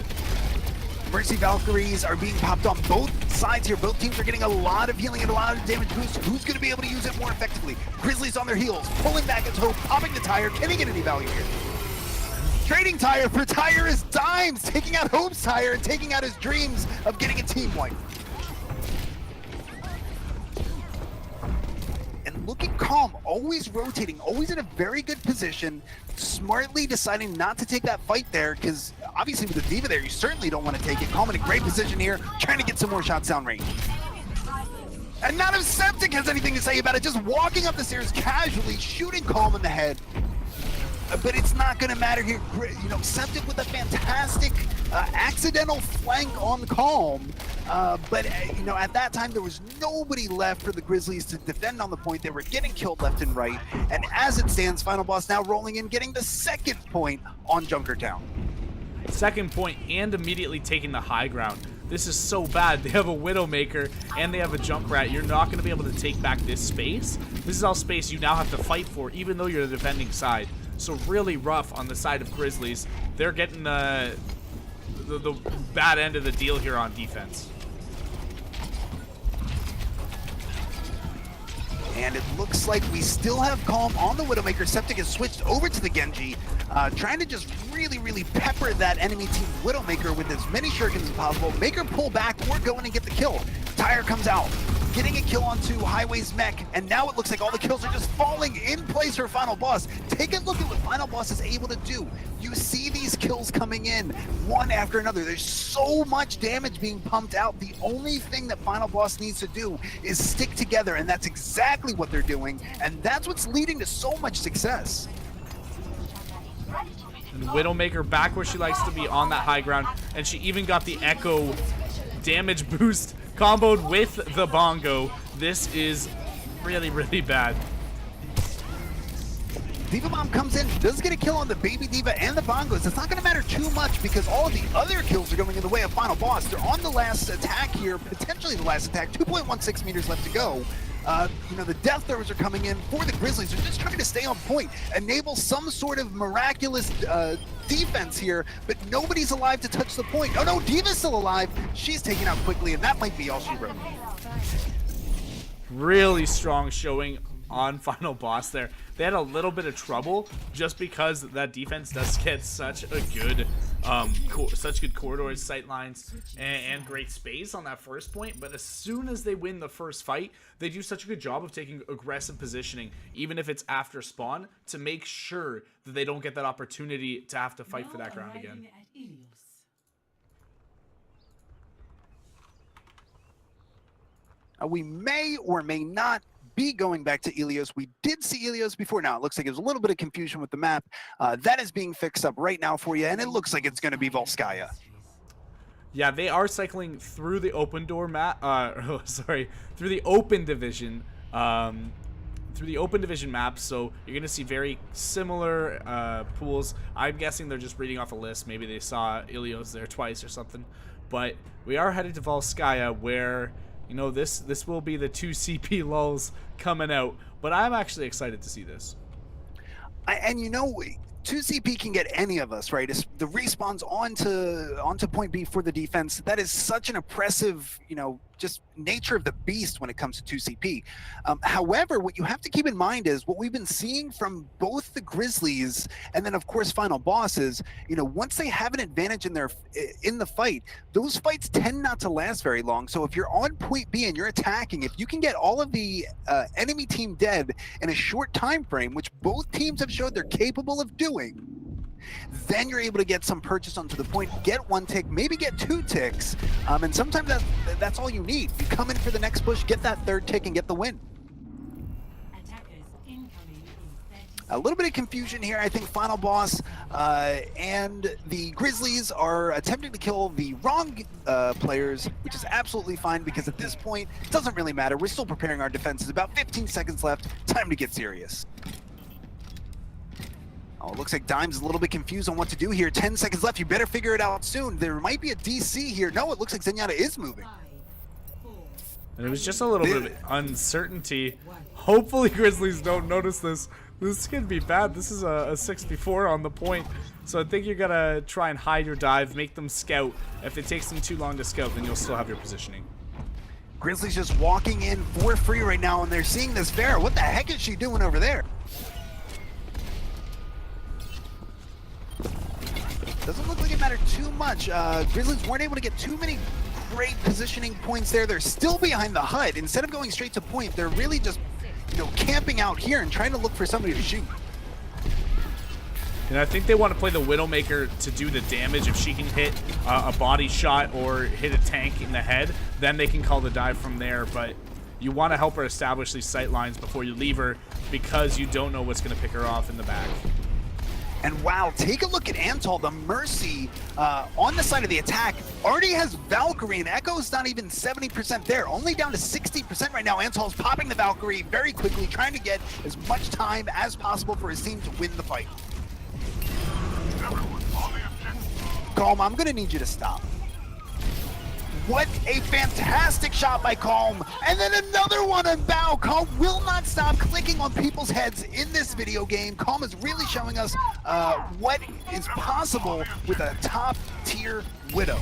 S1: Mercy Valkyries are being popped on both sides here. Both teams are getting a lot of healing and a lot of damage boost. Who's going to be able to use it more effectively? Grizzlies on their heels, pulling back as Hope, popping the tire. Can he get any value here? Trading tire for tire is Dimes, taking out Hope's tire and taking out his dreams of getting a team wipe. And looking calm, always rotating, always in a very good position, smartly deciding not to take that fight there, because obviously with the Diva there, you certainly don't want to take it. Calm in a great position here, trying to get some more shots down range. And none of Septic has anything to say about it, just walking up the stairs casually, shooting Calm in the head. But it's not going to matter here. You know, Septic with a fantastic accidental flank on Calm. But, you know, at that time, there was nobody left for the Grizzlies to defend on the point. They were getting killed left and right. And as it stands, Final Boss now rolling in, getting the second point on Junkertown.
S2: Second point and immediately taking the high ground. This is so bad. They have a Widowmaker and they have a Junkrat. You're not going to be able to take back this space. This is all space you now have to fight for, even though you're the defending side. So really rough on the side of Grizzlies. They're getting the bad end of the deal here on defense.
S1: And it looks like we still have Calm on the Widowmaker. Septic has switched over to the Genji, trying to just really, really pepper that enemy team Widowmaker with as many shurikens as possible. Make her pull back or go in and get the kill. Tire comes out, getting a kill onto Highway's mech, and now it looks like all the kills are just falling in place for Final Boss. Take a look at what Final Boss is able to do. You see these kills coming in one after another. There's so much damage being pumped out. The only thing that Final Boss needs to do is stick together, and that's exactly what they're doing, and that's what's leading to so much success.
S2: And Widowmaker back where she likes to be on that high ground, and she even got the Echo damage boost comboed with the bongo. This is really, really bad.
S1: Diva Bomb comes in, does get a kill on the Baby Diva and the Bongos. It's not going to matter too much because all of the other kills are going in the way of Final Boss. They're on the last attack here, potentially the last attack, 2.16 meters left to go. You know, the Death Throwers are coming in for the Grizzlies. They're just trying to stay on point, enable some sort of miraculous defense here, but nobody's alive to touch the point. Oh no, Diva's still alive. She's taken out quickly, and that might be all she wrote.
S2: Really strong showing on Final Boss there. They had a little bit of trouble just because that defense does get such a good such good corridors, sight lines, and great space on that first point. But as soon as they win the first fight, they do such a good job of taking aggressive positioning, even if it's after spawn, to make sure that they don't get that opportunity to have to fight for that ground again.
S1: We may or may not be going back to Ilios. We did see Ilios before. Now it looks like there's a little bit of confusion with the map. That is being fixed up right now for you, and it looks like it's going to be Volskaya.
S2: Yeah, they are cycling through the open door map. Through the open division. Through the open division map, so you're gonna see very similar pools. I'm guessing they're just reading off a list. Maybe they saw Ilios there twice or something. But we are headed to Volskaya, where, you know, this will be the 2 CP lulls coming out, but I'm actually excited to see this.
S1: And you know, 2 CP can get any of us, right? It's the respawns onto point B for the defense. That is such an oppressive, you know, just nature of the beast when it comes to 2 CP. However, what you have to keep in mind is what we've been seeing from both the Grizzlies and then of course final bosses, you know, once they have an advantage in the fight, those fights tend not to last very long. So if you're on point B and you're attacking, if you can get all of the enemy team dead in a short time frame, which both teams have showed they're capable of doing, then you're able to get some purchase onto the point, get 1 tick, maybe get 2 ticks, and sometimes that's all you need. You come in for the next push, get that 3rd tick, and get the win. A little bit of confusion here. I think final boss and the Grizzlies are attempting to kill the wrong players, which is absolutely fine because at this point, it doesn't really matter. We're still preparing our defenses. About 15 seconds left. Time to get serious. Oh, it looks like Dime's a little bit confused on what to do here. 10 seconds left. You better figure it out soon. There might be a DC here. No, it looks like Zenyatta is moving.
S2: And it was just a little bit of uncertainty. Hopefully Grizzlies don't notice this. This could be bad. This is a 64 on the point. So I think you're going to try and hide your dive, make them scout. If it takes them too long to scout, then you'll still have your positioning.
S1: Grizzlies just walking in for free right now, and they're seeing this Pharah. What the heck is she doing over there? Doesn't look like it mattered too much. Grizzlies weren't able to get too many great positioning points there. They're still behind the hut. Instead of going straight to point, they're really just, you know, camping out here and trying to look for somebody to shoot.
S2: And I think they want to play the Widowmaker to do the damage. If she can hit a body shot or hit a tank in the head, then they can call the dive from there. But you want to help her establish these sight lines before you leave her, because you don't know what's going to pick her off in the back.
S1: And wow, take a look at Antal, the Mercy on the side of the attack. Already has Valkyrie, and Echo's not even 70% there, only down to 60% right now. Antal's popping the Valkyrie very quickly, trying to get as much time as possible for his team to win the fight. Calm, I'm gonna need you to stop. What a fantastic shot by Calm. And then another one on Bao. Calm will not stop clicking on people's heads in this video game. Calm is really showing us what is possible with a top tier Widow.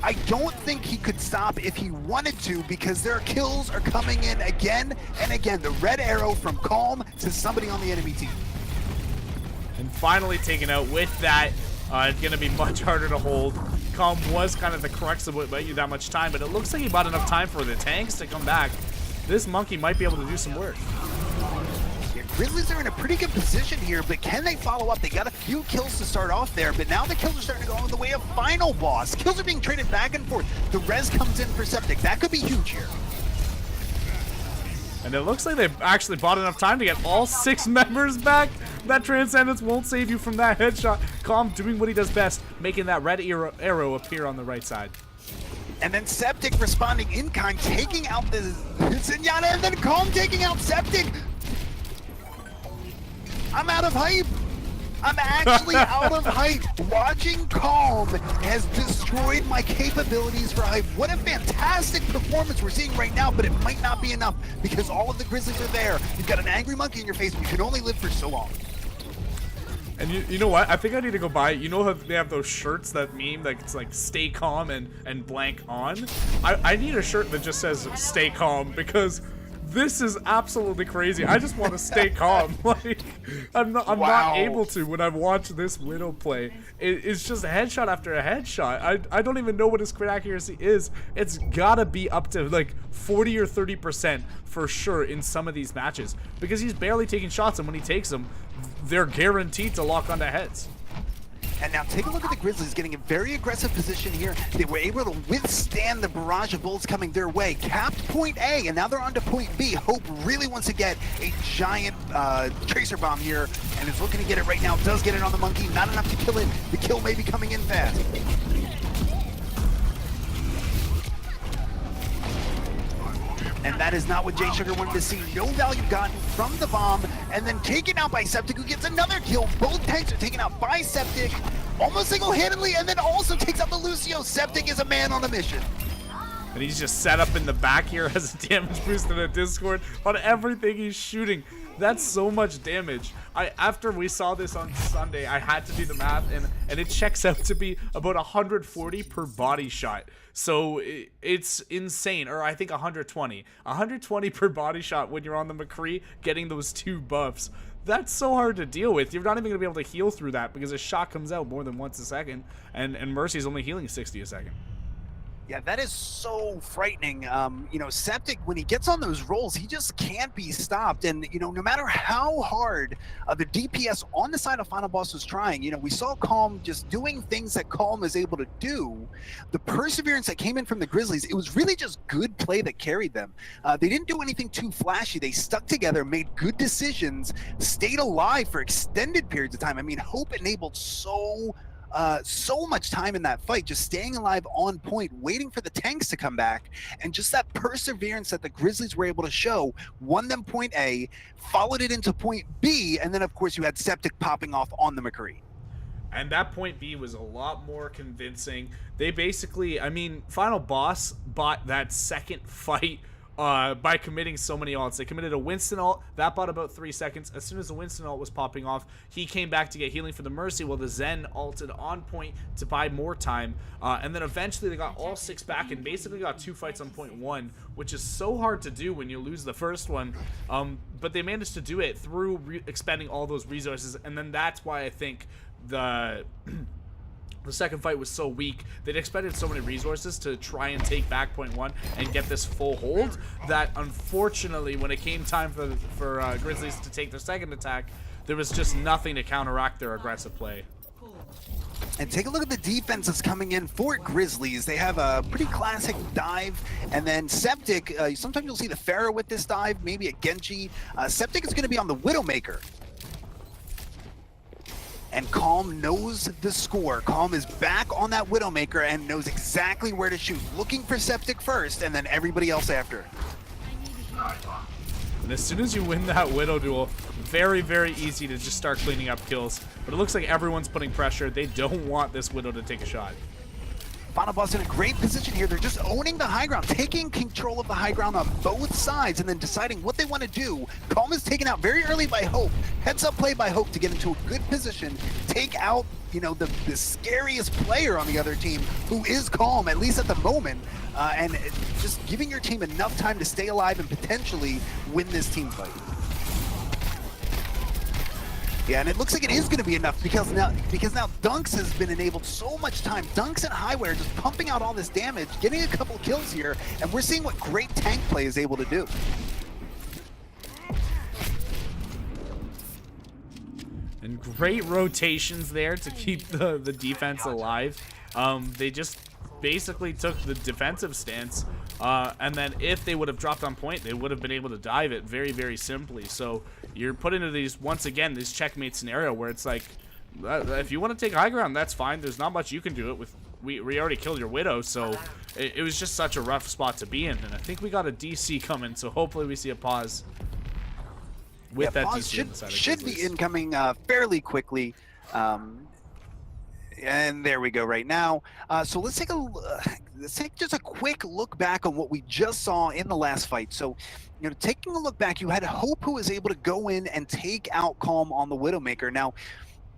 S1: I don't think he could stop if he wanted to, because their kills are coming in again and again. The red arrow from Calm to somebody on the enemy team.
S2: And finally taken out with that. It's going to be much harder to hold. Calm was kind of the crux of what let you that much time, but it looks like he bought enough time for the tanks to come back. This monkey might be able to do some work.
S1: Yeah, Grizzlies are in a pretty good position here, but can they follow up? They got a few kills to start off there, but now the kills are starting to go in the way of final boss. Kills are being traded back and forth. The res comes in for Septic. That could be huge here.
S2: And it looks like they've actually bought enough time to get all 6 members back. That Transcendence won't save you from that headshot. Calm doing what he does best, making that red arrow appear on the right side.
S1: And then Septic responding in kind, taking out the Zenyatta, and then Calm taking out Septic. I'm out of hype. I'm actually out of hype. Watching Calm has destroyed my capabilities for hype. What a fantastic performance we're seeing right now, but it might not be enough because all of the Grizzlies are there. You've got an angry monkey in your face, and you can only live for so long.
S2: And you know what? I think I need to go buy, you know how they have those shirts that meme, like it's like stay calm and blank on? I need a shirt that just says stay calm, because This is absolutely crazy. I just want to stay calm. Like, I'm not able to when I watch this Widow play. It's just a headshot after a headshot. I don't even know what his crit accuracy is. It's gotta be up to like 40 or 30% for sure in some of these matches, because he's barely taking shots, and when he takes them, they're guaranteed to lock onto heads.
S1: And now take a look at the Grizzlies getting a very aggressive position here. They were able to withstand the barrage of bullets coming their way. Capped point A, and now they're on to point B. Hope really wants to get a giant tracer bomb here, and is looking to get it right now. Does get it on the monkey. Not enough to kill it. The kill may be coming in fast. And that is not what Jay Sugar wanted to see. No value gotten from the bomb, and then taken out by Septic, who gets another kill. Both tanks are taken out by Septic, almost single-handedly, and then also takes out the Lucio. Septic is a man on a mission.
S2: And he's just set up in the back here as a damage boost in a Discord on everything he's shooting. That's so much damage. After we saw this on Sunday, I had to do the math, and it checks out to be about 140 per body shot. So it's insane, or I think 120. 120 per body shot when you're on the McCree getting those 2 buffs. That's so hard to deal with. You're not even going to be able to heal through that because a shot comes out more than once a second, and Mercy's only healing 60 a second.
S1: Yeah, that is so frightening. You know, Septic, when he gets on those rolls, he just can't be stopped. And, you know, no matter how hard the DPS on the side of Final Boss was trying, you know, we saw Calm just doing things that Calm is able to do. The perseverance that came in from the Grizzlies, it was really just good play that carried them. They didn't do anything too flashy. They stuck together, made good decisions, stayed alive for extended periods of time. I mean, Hope enabled so much time in that fight, just staying alive on point, waiting for the tanks to come back, and just that perseverance that the Grizzlies were able to show won them point A, followed it into point B, and then of course you had Septic popping off on the McCree.
S2: And that point B was a lot more convincing. They basically, I mean, Final Boss bought that second fight by committing so many ults. They committed a Winston ult, that bought about 3 seconds. As soon as the Winston ult was popping off, he came back to get healing for the Mercy, while the Zen ulted on point to buy more time. And then eventually they got all 6 back and basically got 2 fights on point 1, which is so hard to do when you lose the first one. But they managed to do it through expending all those resources, and then that's why I think the second fight was so weak. They'd expended so many resources to try and take back point 1 and get this full hold that unfortunately when it came time for Grizzlies to take their second attack, there was just nothing to counteract their aggressive play.
S1: And take a look at the defense that's coming in for Grizzlies. They have a pretty classic dive, and then Septic, sometimes you'll see the Pharah with this dive, maybe a Genji. Septic is going to be on the Widowmaker. And Calm knows the score. Calm is back on that Widowmaker and knows exactly where to shoot. Looking for Septic first, and then everybody else after.
S2: And as soon as you win that Widow duel, very, very easy to just start cleaning up kills. But it looks like everyone's putting pressure. They don't want this Widow to take a shot.
S1: Final Boss in a great position here. They're just owning the high ground, taking control of the high ground on both sides, and then deciding what they want to do. Calm is taken out very early by Hope. Heads up play by Hope to get into a good position, take out, you know, the scariest player on the other team, who is Calm, at least at the moment, and just giving your team enough time to stay alive and potentially win this team fight. Yeah, and it looks like it is going to be enough because now Dunks has been enabled so much time. Dunks and Highwire just pumping out all this damage, getting a couple kills here, and we're seeing what great tank play is able to do.
S2: And great rotations there to keep the defense alive. They just basically took the defensive stance, and then if they would have dropped on point, they would have been able to dive it very, very simply. So you're put into these, once again, this checkmate scenario where it's like, if you want to take high ground, that's fine. There's not much you can do it with. We already killed your Widow, so it was just such a rough spot to be in. And I think we got a DC coming, so hopefully we see a pause with that
S1: pause
S2: DC
S1: should be incoming fairly quickly. And there we go right now. So let's take just a quick look back on what we just saw in the last fight. So, you know, taking a look back, you had Hope, who was able to go in and take out Calm on the Widowmaker. Now,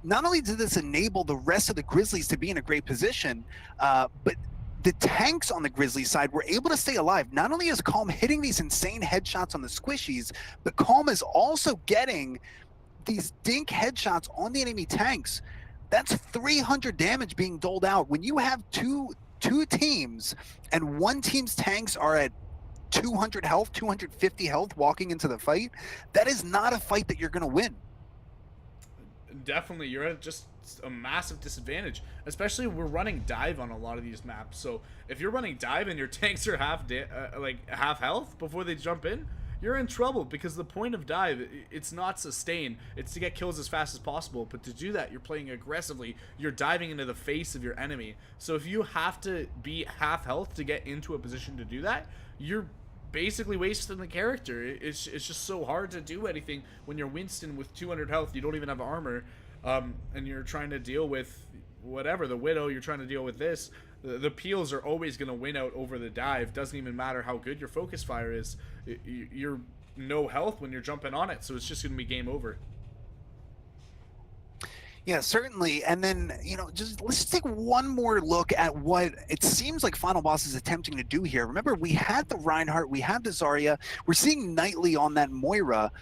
S1: not only did this enable the rest of the Grizzlies to be in a great position, but the tanks on the Grizzlies side were able to stay alive. Not only is Calm hitting these insane headshots on the squishies, but Calm is also getting these dink headshots on the enemy tanks. That's 300 damage being doled out. When you have two teams and one team's tanks are at 200 health, 250 health walking into the fight, that is not a fight that you're going to win.
S2: Definitely, you're at just a massive disadvantage, especially we're running dive on a lot of these maps. So if you're running dive and your tanks are half health before they jump in, you're in trouble, because the point of dive, it's not sustain, it's to get kills as fast as possible. But to do that, you're playing aggressively, you're diving into the face of your enemy. So if you have to be half health to get into a position to do that, you're basically wasting the character. It's just so hard to do anything when you're Winston with 200 health, you don't even have armor, and you're trying to deal with whatever, the Widow, you're trying to deal with this. The peels are always going to win out over the dive. Doesn't even matter how good your focus fire is. You're no health when you're jumping on it, so it's just going to be game over.
S1: Yeah, certainly. And then, let's take one more look at what it seems like Final Boss is attempting to do here. Remember, we had the Reinhardt, we had the Zarya. We're seeing Nightly on that Moira.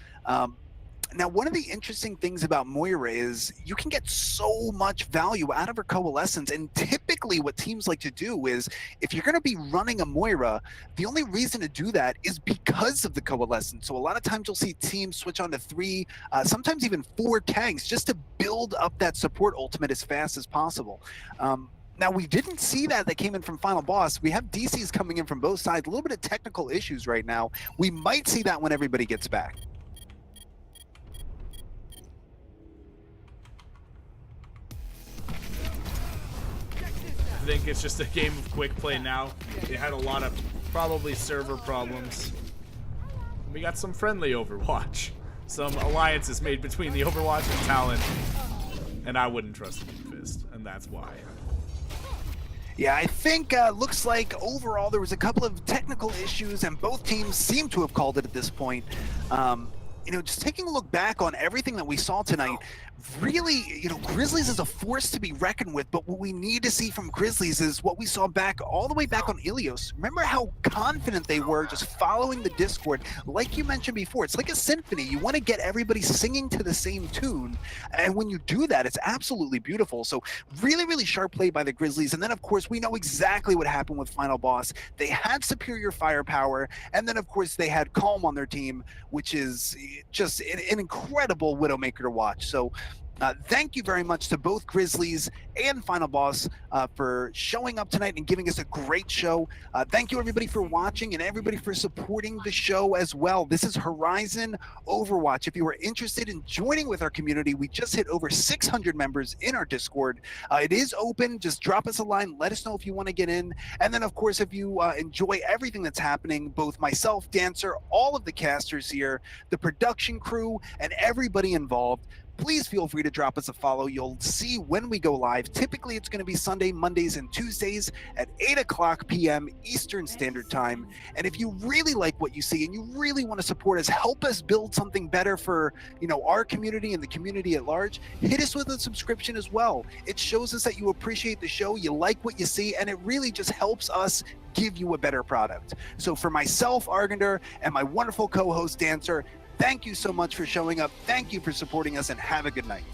S1: Now, one of the interesting things about Moira is you can get so much value out of her Coalescence, and typically what teams like to do is, if you're going to be running a Moira, the only reason to do that is because of the Coalescence. So a lot of times you'll see teams switch on to 3, sometimes even 4 tanks, just to build up that support ultimate as fast as possible. Now, we didn't see that came in from Final Boss. We have DCs coming in from both sides, a little bit of technical issues right now. We might see that when everybody gets back.
S2: I think it's just a game of quick play now. They had a lot of probably server problems. We got some friendly Overwatch. Some alliances made between the Overwatch and Talon. And I wouldn't trust Big Fist, and that's why.
S1: Yeah, I think looks like overall there was a couple of technical issues, and both teams seem to have called it at this point. Just taking a look back on everything that we saw tonight, really, Grizzlies is a force to be reckoned with, but what we need to see from Grizzlies is what we saw all the way back on Ilios. Remember how confident they were just following the Discord. Like you mentioned before, it's like a symphony. You want to get everybody singing to the same tune, and when you do that, it's absolutely beautiful. So really, really sharp play by the Grizzlies. And then, of course, we know exactly what happened with Final Boss. They had superior firepower, and then, of course, they had Calm on their team, which is just an incredible Widowmaker to watch. So thank you very much to both Grizzlies and Final Boss for showing up tonight and giving us a great show. Thank you, everybody, for watching, and everybody for supporting the show as well. This is Horizon Overwatch. If you are interested in joining with our community, we just hit over 600 members in our Discord. It is open. Just drop us a line. Let us know if you want to get in. And then, of course, if you enjoy everything that's happening, both myself, Dancer, all of the casters here, the production crew, and everybody involved, please feel free to drop us a follow. You'll see when we go live. Typically, it's going to be Sunday, Mondays, and Tuesdays at 8 o'clock p.m. Eastern Standard Time. And if you really like what you see and you really want to support us, help us build something better for our community and the community at large, hit us with a subscription as well. It shows us that you appreciate the show, you like what you see, and it really just helps us give you a better product. So for myself, Argander, and my wonderful co-host, Dancer, thank you so much for showing up. Thank you for supporting us, and have a good night.